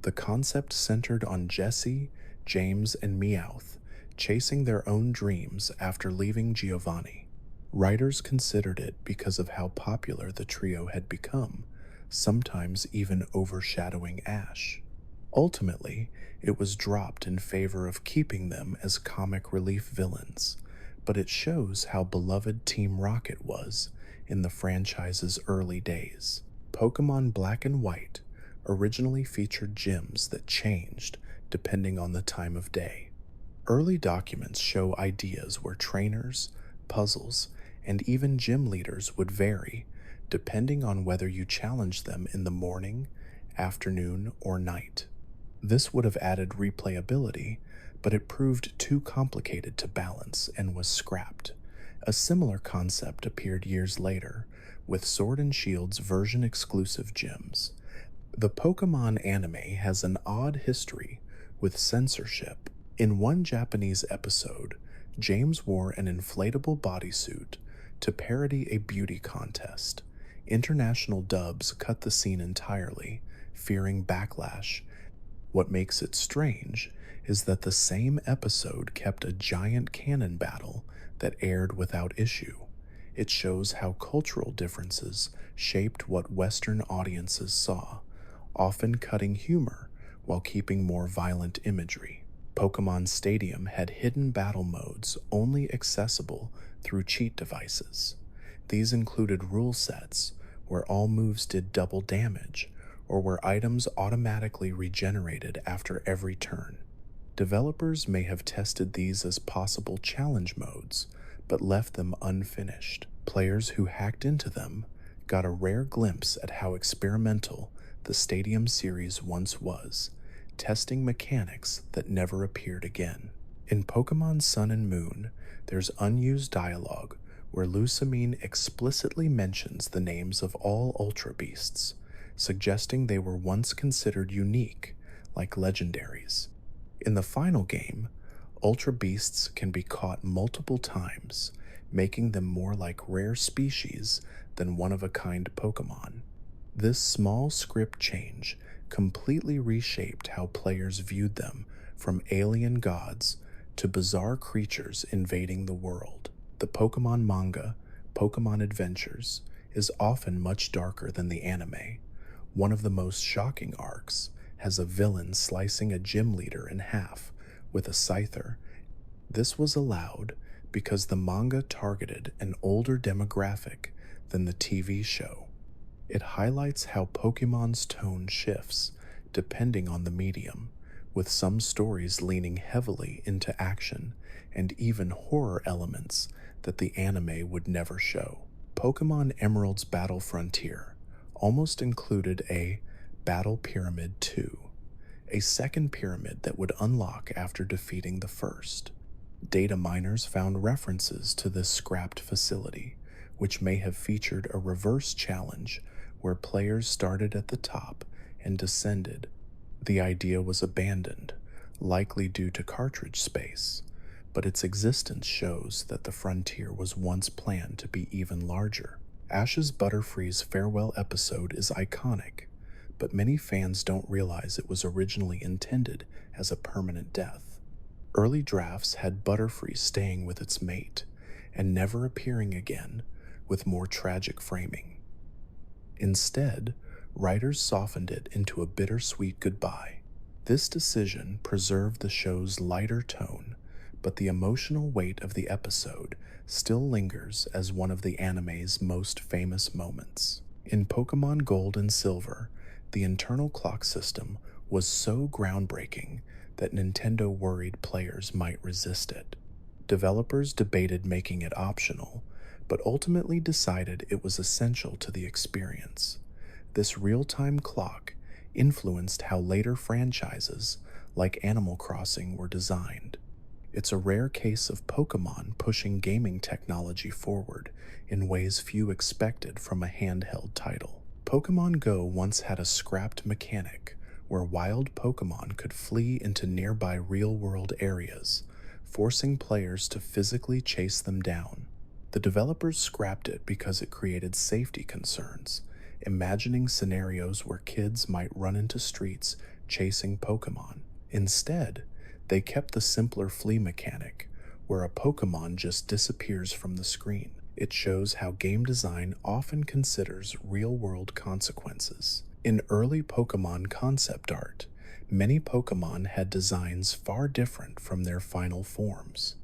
The concept centered on Jessie, James, and Meowth chasing their own dreams after leaving Giovanni. Writers considered it because of how popular the trio had become, sometimes even overshadowing Ash. Ultimately, it was dropped in favor of keeping them as comic relief villains, but it shows how beloved Team Rocket was in the franchise's early days. Pokemon Black and White originally featured gyms that changed depending on the time of day. Early documents show ideas where trainers, puzzles, and even gym leaders would vary depending on whether you challenged them in the morning, afternoon, or night. This would have added replayability, but it proved too complicated to balance and was scrapped. A similar concept appeared years later with Sword and Shield's version-exclusive gyms. The Pokemon anime has an odd history with censorship. In one Japanese episode, James wore an inflatable bodysuit to parody a beauty contest. International dubs cut the scene entirely, fearing backlash. What makes it strange is that the same episode kept a giant cannon battle that aired without issue. It shows how cultural differences shaped what Western audiences saw, often cutting humor while keeping more violent imagery. Pokemon Stadium had hidden battle modes only accessible through cheat devices. These included rule sets where all moves did double damage, or where items automatically regenerated after every turn. Developers may have tested these as possible challenge modes, but left them unfinished. Players who hacked into them got a rare glimpse at how experimental the Stadium series once was, testing mechanics that never appeared again. In Pokemon Sun and Moon, there's unused dialogue where Lusamine explicitly mentions the names of all Ultra Beasts, suggesting they were once considered unique, like legendaries. In the final game, Ultra Beasts can be caught multiple times, making them more like rare species than one-of-a-kind Pokemon. This small script change completely reshaped how players viewed them, from alien gods to bizarre creatures invading the world. The Pokemon manga, Pokemon Adventures, is often much darker than the anime. One of the most shocking arcs has a villain slicing a gym leader in half with a scyther. This was allowed because the manga targeted an older demographic than the TV show. It highlights how Pokemon's tone shifts depending on the medium, with some stories leaning heavily into action and even horror elements that the anime would never show. Pokemon Emerald's Battle Frontier almost included a Battle Pyramid 2, a second pyramid that would unlock after defeating the first. Data miners found references to this scrapped facility, which may have featured a reverse challenge where players started at the top and descended. The idea was abandoned, likely due to cartridge space, but its existence shows that the frontier was once planned to be even larger. Ash's Butterfree's farewell episode is iconic, but many fans don't realize it was originally intended as a permanent death. Early drafts had Butterfree staying with its mate and never appearing again, with more tragic framing. Instead, writers softened it into a bittersweet goodbye. This decision preserved the show's lighter tone, but the emotional weight of the episode still lingers as one of the anime's most famous moments. In Pokemon Gold and Silver, the internal clock system was so groundbreaking that Nintendo worried players might resist it. Developers debated making it optional, but ultimately decided it was essential to the experience. This real-time clock influenced how later franchises, like Animal Crossing, were designed. It's a rare case of Pokemon pushing gaming technology forward in ways few expected from a handheld title. Pokemon Go once had a scrapped mechanic where wild Pokemon could flee into nearby real-world areas, forcing players to physically chase them down. The developers scrapped it because it created safety concerns, imagining scenarios where kids might run into streets chasing Pokemon. Instead, they kept the simpler flee mechanic, where a Pokemon just disappears from the screen. It shows how game design often considers real-world consequences. In early Pokemon concept art, many Pokemon had designs far different from their final forms.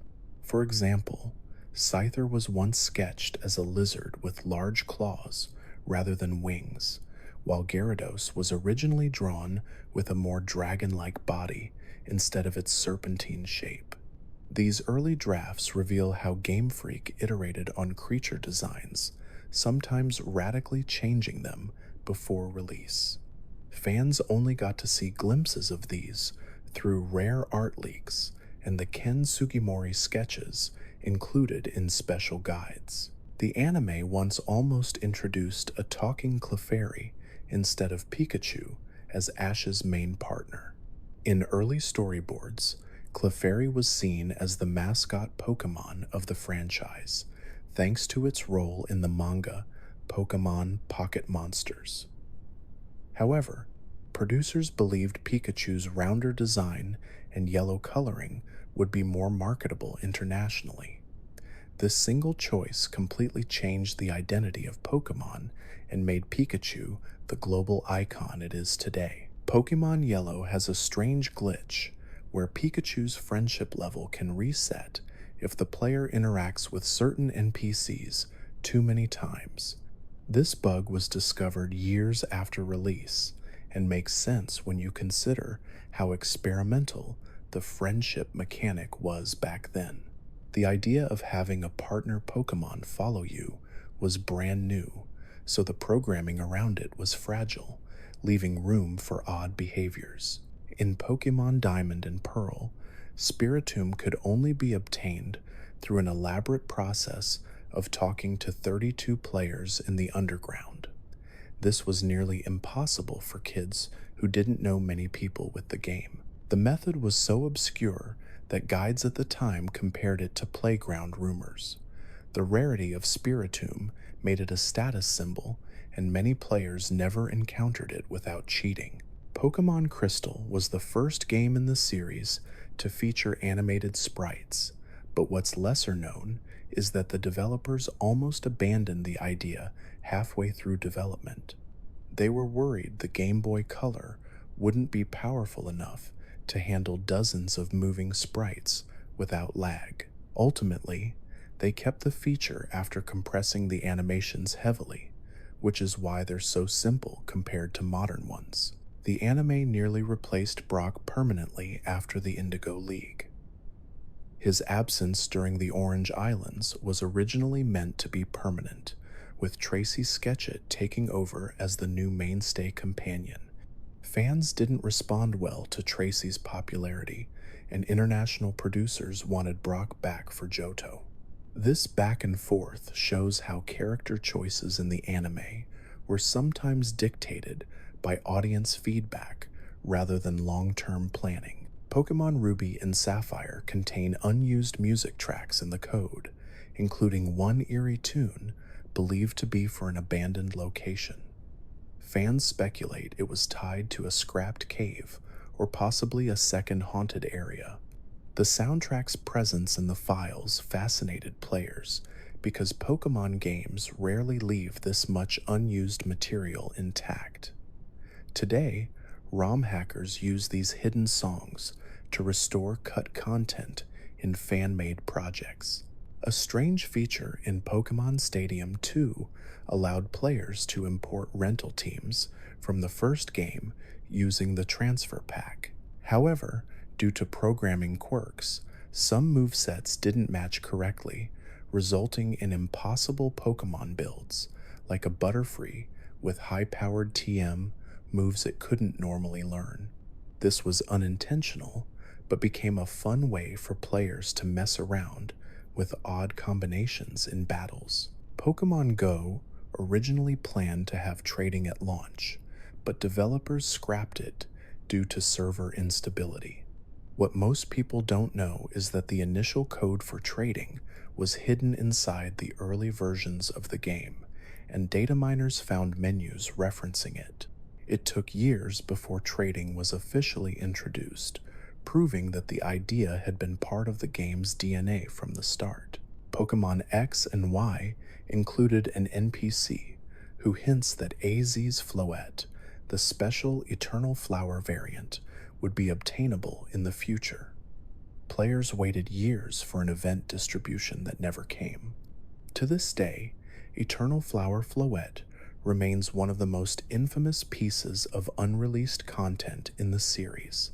For example, Scyther was once sketched as a lizard with large claws rather than wings, while Gyarados was originally drawn with a more dragon-like body instead of its serpentine shape. These early drafts reveal how Game Freak iterated on creature designs, sometimes radically changing them before release. Fans only got to see glimpses of these through rare art leaks and the Ken Sugimori sketches included in special guides. The anime once almost introduced a talking Clefairy instead of Pikachu as Ash's main partner. In early storyboards, Clefairy was seen as the mascot Pokemon of the franchise, thanks to its role in the manga Pokemon Pocket Monsters. However, producers believed Pikachu's rounder design and yellow coloring would be more marketable internationally. This single choice completely changed the identity of Pokemon and made Pikachu the global icon it is today. Pokemon Yellow has a strange glitch where Pikachu's friendship level can reset if the player interacts with certain NPCs too many times. This bug was discovered years after release and makes sense when you consider how experimental the friendship mechanic was back then. The idea of having a partner Pokemon follow you was brand new, so the programming around it was fragile, leaving room for odd behaviors. In Pokemon Diamond and Pearl, Spiritomb could only be obtained through an elaborate process of talking to 32 players in the underground. This was nearly impossible for kids who didn't know many people with the game. The method was so obscure that guides at the time compared it to playground rumors. The rarity of Spiritomb made it a status symbol, and many players never encountered it without cheating. Pokemon Crystal was the first game in the series to feature animated sprites, but what's lesser known is that the developers almost abandoned the idea halfway through development. They were worried the Game Boy Color wouldn't be powerful enough to handle dozens of moving sprites without lag. Ultimately, they kept the feature after compressing the animations heavily, which is why they're so simple compared to modern ones. The anime nearly replaced Brock permanently after the Indigo League. His absence during the Orange Islands was originally meant to be permanent, with Tracy Sketchit taking over as the new mainstay companion. Fans didn't respond well to Tracy's popularity, and international producers wanted Brock back for Johto. This back and forth shows how character choices in the anime were sometimes dictated by audience feedback rather than long-term planning. Pokemon Ruby and Sapphire contain unused music tracks in the code, including one eerie tune believed to be for an abandoned location. Fans speculate it was tied to a scrapped cave or possibly a second haunted area. The soundtrack's presence in the files fascinated players because Pokemon games rarely leave this much unused material intact. Today, ROM hackers use these hidden songs to restore cut content in fan-made projects. A strange feature in Pokemon Stadium 2 allowed players to import rental teams from the first game using the transfer pack. However, due to programming quirks, some movesets didn't match correctly, resulting in impossible Pokemon builds, like a Butterfree with high-powered TM moves it couldn't normally learn. This was unintentional, but became a fun way for players to mess around with odd combinations in battles. Pokemon Go originally planned to have trading at launch, but developers scrapped it due to server instability. What most people don't know is that the initial code for trading was hidden inside the early versions of the game, and data miners found menus referencing it. It took years before trading was officially introduced, proving that the idea had been part of the game's DNA from the start. Pokemon X and Y included an NPC who hints that AZ's Floette, the special Eternal Flower variant, would be obtainable in the future. Players waited years for an event distribution that never came. To this day, Eternal Flower Floette remains one of the most infamous pieces of unreleased content in the series.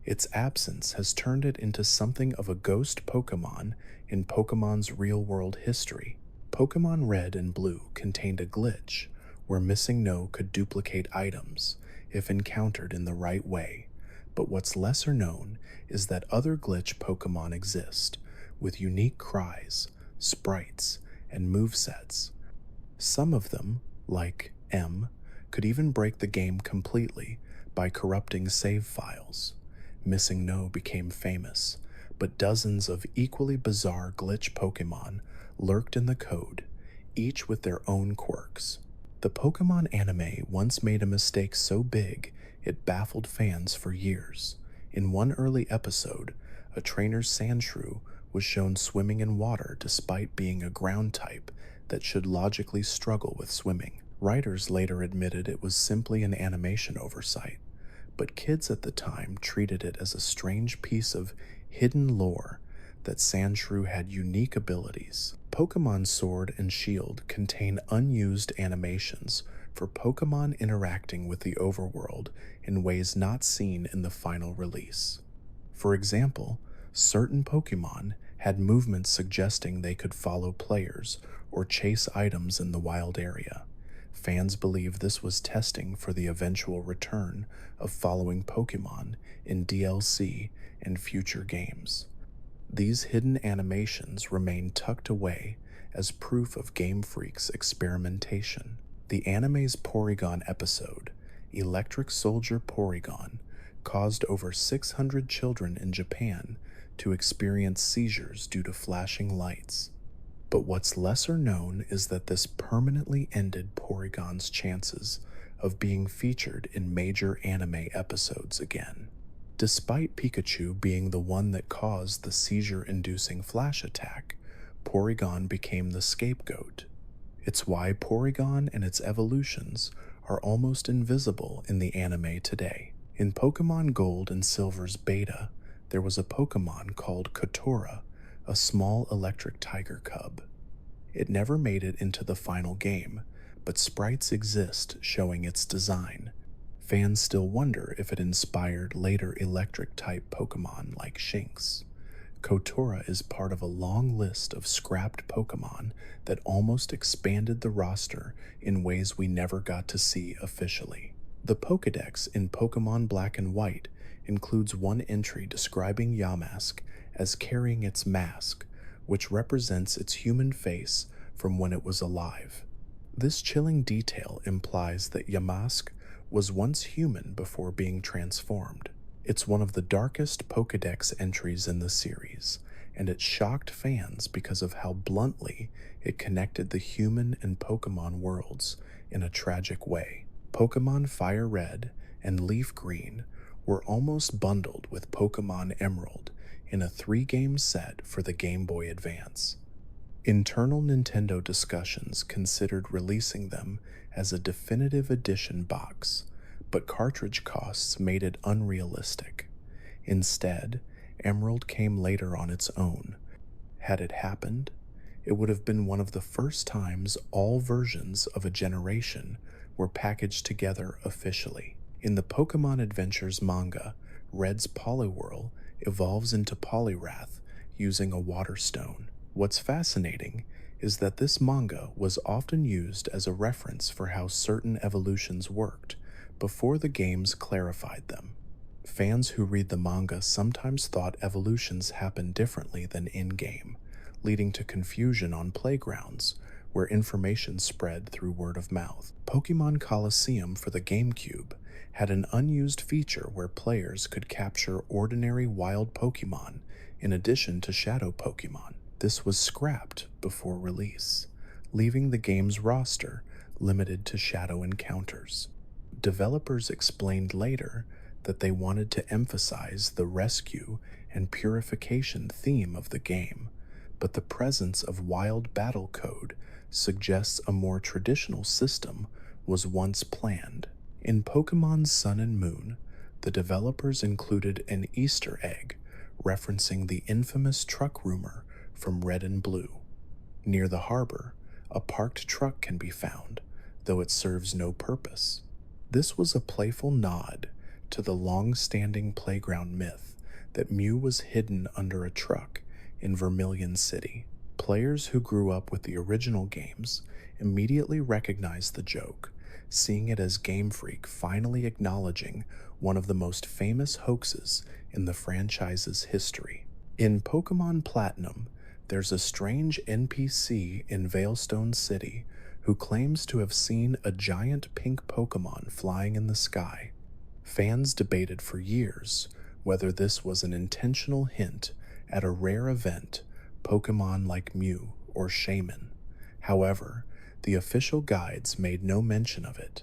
Its absence has turned it into something of a ghost Pokemon in Pokemon's real-world history. Pokemon Red and Blue contained a glitch where Missing No could duplicate items if encountered in the right way, but what's lesser known is that other glitch Pokemon exist, with unique cries, sprites, and movesets. Some of them, like M, could even break the game completely by corrupting save files. Missing No became famous, but dozens of equally bizarre glitch Pokemon lurked in the code, each with their own quirks. The Pokemon anime once made a mistake so big it baffled fans for years. In one early episode, a trainer's Sandshrew was shown swimming in water despite being a ground type that should logically struggle with swimming. Writers later admitted it was simply an animation oversight, but kids at the time treated it as a strange piece of hidden lore that Sandshrew had unique abilities. Pokemon Sword and Shield contain unused animations for Pokemon interacting with the overworld in ways not seen in the final release. For example, certain Pokemon had movements suggesting they could follow players or chase items in the wild area. Fans believe this was testing for the eventual return of following Pokemon in DLC and future games. These hidden animations remain tucked away as proof of Game Freak's experimentation. The anime's Porygon episode, Electric Soldier Porygon, caused over 600 children in Japan to experience seizures due to flashing lights. But what's lesser known is that this permanently ended Porygon's chances of being featured in major anime episodes again. Despite Pikachu being the one that caused the seizure-inducing flash attack, Porygon became the scapegoat. It's why Porygon and its evolutions are almost invisible in the anime today. In Pokemon Gold and Silver's beta, there was a Pokemon called Kotora, a small electric tiger cub. It never made it into the final game, but sprites exist showing its design. Fans still wonder if it inspired later electric-type Pokemon like Shinx. Kotora is part of a long list of scrapped Pokemon that almost expanded the roster in ways we never got to see officially. The Pokédex in Pokemon Black and White includes one entry describing Yamask as carrying its mask, which represents its human face from when it was alive. This chilling detail implies that Yamask was once human before being transformed. It's one of the darkest Pokédex entries in the series, and it shocked fans because of how bluntly it connected the human and Pokemon worlds in a tragic way. Pokemon Fire Red and Leaf Green were almost bundled with Pokemon Emerald in a 3-game set for the Game Boy Advance. Internal Nintendo discussions considered releasing them as a definitive edition box, but cartridge costs made it unrealistic. Instead, Emerald came later on its own. Had it happened, it would have been one of the first times all versions of a generation were packaged together officially. In the Pokemon Adventures manga, Red's Poliwhirl evolves into Poliwrath using a water stone. What's fascinating is that this manga was often used as a reference for how certain evolutions worked before the games clarified them. Fans who read the manga sometimes thought evolutions happened differently than in-game, leading to confusion on playgrounds where information spread through word of mouth. Pokemon Coliseum for the GameCube had an unused feature where players could capture ordinary wild Pokemon in addition to shadow Pokemon. This was scrapped before release, leaving the game's roster limited to shadow encounters. Developers explained later that they wanted to emphasize the rescue and purification theme of the game, but the presence of wild battle code suggests a more traditional system was once planned. In Pokemon Sun and Moon, the developers included an Easter egg referencing the infamous truck rumor from Red and Blue. Near the harbor, a parked truck can be found, though it serves no purpose. This was a playful nod to the long-standing playground myth that Mew was hidden under a truck in Vermilion City. Players who grew up with the original games immediately recognized the joke, seeing it as Game Freak finally acknowledging one of the most famous hoaxes in the franchise's history. In Pokemon Platinum, there's a strange NPC in Veilstone City who claims to have seen a giant pink Pokemon flying in the sky. Fans debated for years whether this was an intentional hint at a rare event, Pokemon like Mew or Shaman. However, the official guides made no mention of it.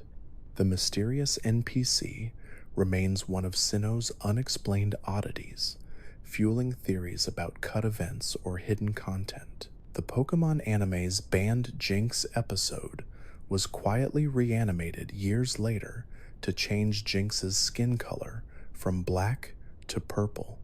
The mysterious NPC remains one of Sinnoh's unexplained oddities, fueling theories about cut events or hidden content. The Pokemon anime's banned Jinx episode was quietly reanimated years later to change Jinx's skin color from black to purple.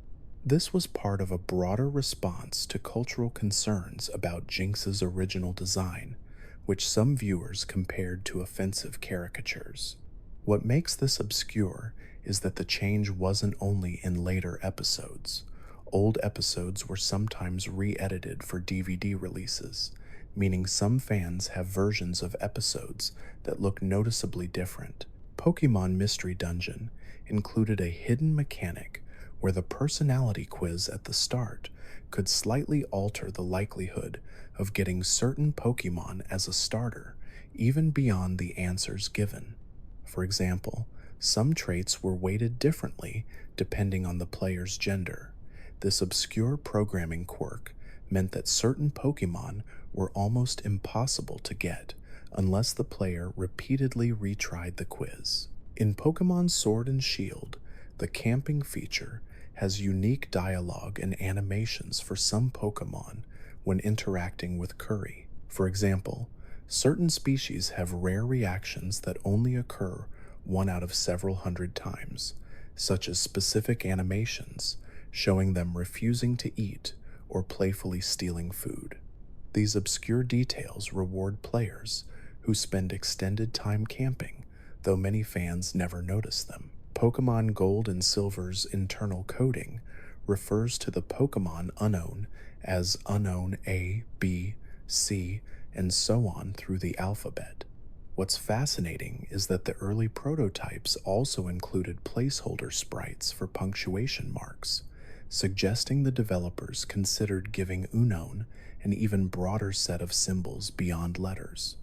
This was part of a broader response to cultural concerns about Jinx's original design, which some viewers compared to offensive caricatures. What makes this obscure is that the change wasn't only in later episodes. Old episodes were sometimes re-edited for DVD releases, meaning some fans have versions of episodes that look noticeably different. Pokemon Mystery Dungeon included a hidden mechanic where the personality quiz at the start could slightly alter the likelihood of getting certain Pokemon as a starter, even beyond the answers given. For example, some traits were weighted differently depending on the player's gender. This obscure programming quirk meant that certain Pokemon were almost impossible to get unless the player repeatedly retried the quiz. In Pokemon Sword and Shield, the camping feature has unique dialogue and animations for some Pokemon when interacting with Curry. For example, Certain species have rare reactions that only occur one out of several hundred times, such as specific animations showing them refusing to eat or playfully stealing food. These obscure details reward players who spend extended time camping, though many fans never notice them. Pokemon Gold and Silver's internal coding refers to the Pokemon Unknown as Unknown A, B, C, and so on through the alphabet. What's fascinating is that the early prototypes also included placeholder sprites for punctuation marks, suggesting the developers considered giving Unknown an even broader set of symbols beyond letters.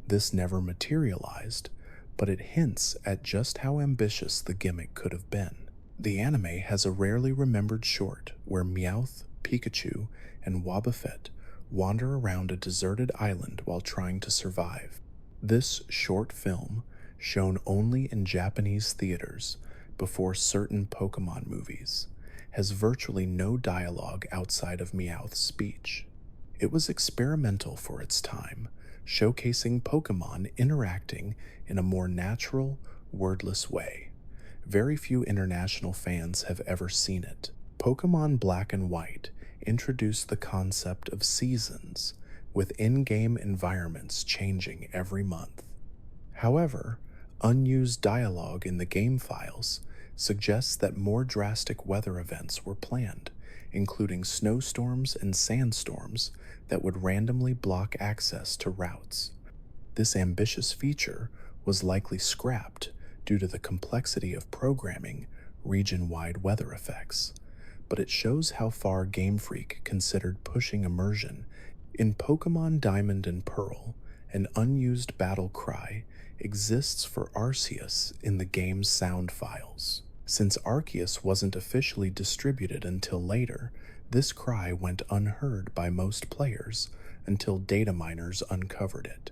This never materialized, but it hints at just how ambitious the gimmick could have been. The anime has a rarely remembered short where Meowth, Pikachu, and Wobbuffet wander around a deserted island while trying to survive. This short film, shown only in Japanese theaters before certain Pokemon movies, has virtually no dialogue outside of Meowth's speech. It was experimental for its time, showcasing Pokemon interacting in a more natural, wordless way. Very few international fans have ever seen it. Pokemon Black and White introduced the concept of seasons, with in-game environments changing every month. However, unused dialogue in the game files suggests that more drastic weather events were planned, including snowstorms and sandstorms that would randomly block access to routes. This ambitious feature was likely scrapped due to the complexity of programming region-wide weather effects, but it shows how far Game Freak considered pushing immersion. In Pokemon Diamond and Pearl, an unused battle cry exists for Arceus in the game's sound files. Since Arceus wasn't officially distributed until later, this cry went unheard by most players until data miners uncovered it.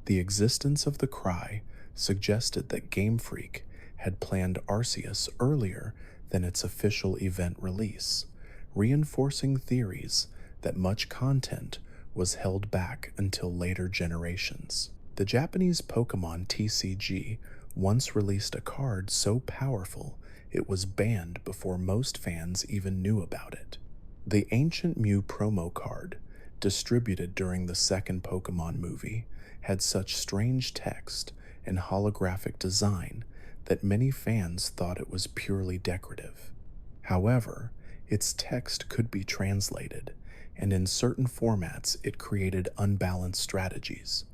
The existence of the cry suggested that Game Freak had planned Arceus earlier than its official event release, reinforcing theories that much content was held back until later generations. The Japanese Pokemon TCG once released a card so powerful it was banned before most fans even knew about it. The Ancient Mew promo card, distributed during the second Pokemon movie, had such strange text and holographic design that many fans thought it was purely decorative. However, its text could be translated, and in certain formats it created unbalanced strategies.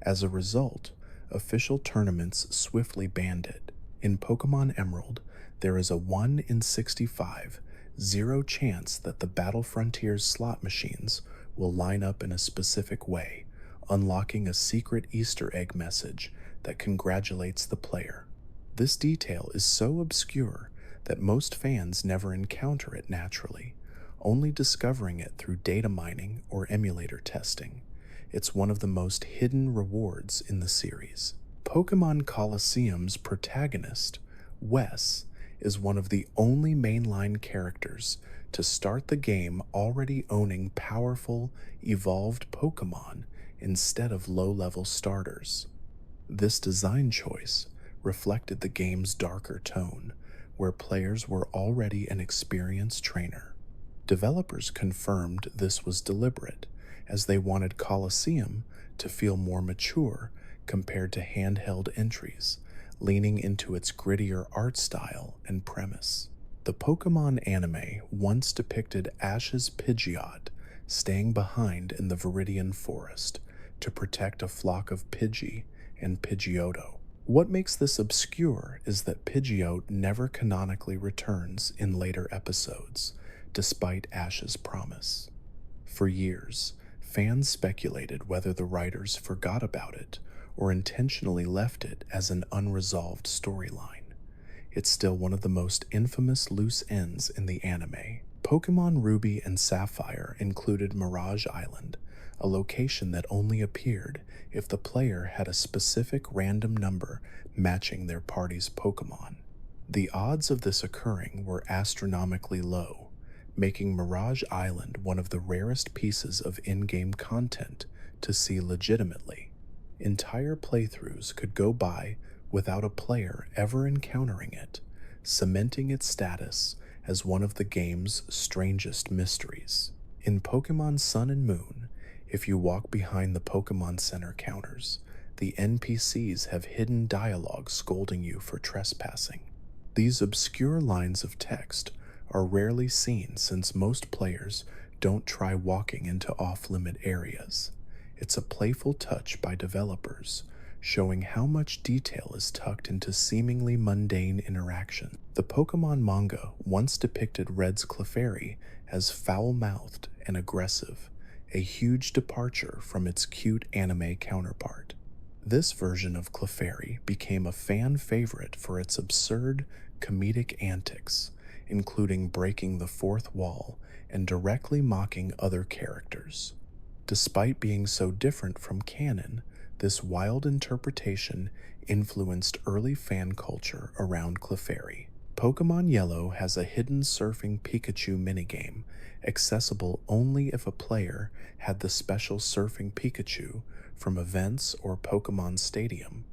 As a result, official tournaments swiftly banned it. In Pokemon Emerald, there is a 1 in 65, 0 chance that the Battle Frontiers slot machines will line up in a specific way, unlocking a secret Easter egg message that congratulates the player. This detail is so obscure that most fans never encounter it naturally, only discovering it through data mining or emulator testing. It's one of the most hidden rewards in the series. Pokemon Colosseum's protagonist, Wes, is one of the only mainline characters to start the game already owning powerful, evolved Pokemon instead of low-level starters. This design choice reflected the game's darker tone, where players were already an experienced trainer. Developers confirmed this was deliberate, as they wanted Colosseum to feel more mature compared to handheld entries, leaning into its grittier art style and premise. The Pokemon anime once depicted Ash's Pidgeot staying behind in the Viridian Forest to protect a flock of Pidgey and Pidgeotto. What makes this obscure is that Pidgeot never canonically returns in later episodes, despite Ash's promise. For years, fans speculated whether the writers forgot about it or intentionally left it as an unresolved storyline. It's still one of the most infamous loose ends in the anime. Pokemon Ruby and Sapphire included Mirage Island, a location that only appeared if the player had a specific random number matching their party's Pokemon. The odds of this occurring were astronomically low, making Mirage Island one of the rarest pieces of in-game content to see legitimately. entire playthroughs could go by without a player ever encountering it, cementing its status as one of the game's strangest mysteries. In Pokemon Sun and Moon, if you walk behind the Pokemon Center counters, the NPCs have hidden dialogue scolding you for trespassing. These obscure lines of text are rarely seen since most players don't try walking into off-limit areas. It's a playful touch by developers, showing how much detail is tucked into seemingly mundane interaction. The Pokemon manga once depicted Red's Clefairy as foul-mouthed and aggressive, a huge departure from its cute anime counterpart. This version of Clefairy became a fan favorite for its absurd, comedic antics, including breaking the fourth wall and directly mocking other characters. Despite being so different from canon, this wild interpretation influenced early fan culture around Clefairy. Pokemon Yellow has a hidden surfing Pikachu minigame, accessible only if a player had the special surfing Pikachu from events or Pokemon Stadium.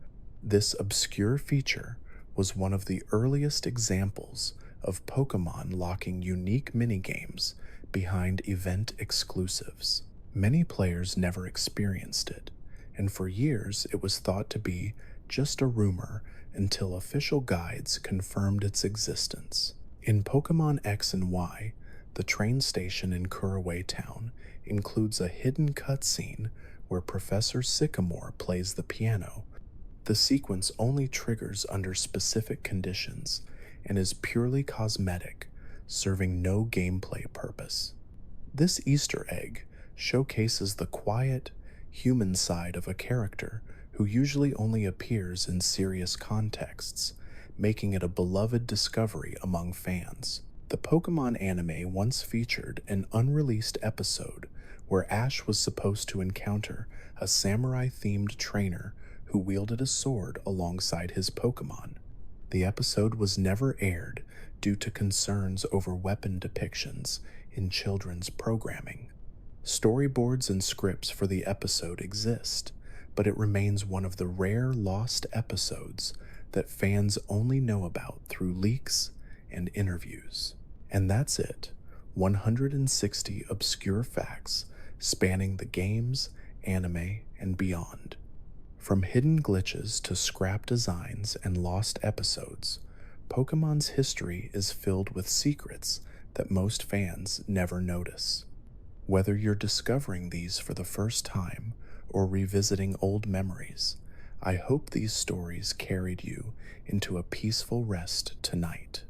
This obscure feature was one of the earliest examples of Pokemon locking unique minigames behind event exclusives. Many players never experienced it, and for years it was thought to be just a rumor until official guides confirmed its existence. In Pokemon X and Y, the train station in Kuraway Town includes a hidden cutscene where Professor Sycamore plays the piano. The sequence only triggers under specific conditions and is purely cosmetic, serving no gameplay purpose. This Easter egg showcases the quiet, human side of a character who usually only appears in serious contexts, making it a beloved discovery among fans. The Pokemon anime once featured an unreleased episode where Ash was supposed to encounter a samurai-themed trainer who wielded a sword alongside his Pokemon. The episode was never aired due to concerns over weapon depictions in children's programming. Storyboards and scripts for the episode exist, but it remains one of the rare lost episodes that fans only know about through leaks and interviews. And that's it, 160 obscure facts spanning the games, anime, and beyond. From hidden glitches to scrap designs and lost episodes, Pokemon's history is filled with secrets that most fans never notice. Whether you're discovering these for the first time or revisiting old memories, I hope these stories carried you into a peaceful rest tonight.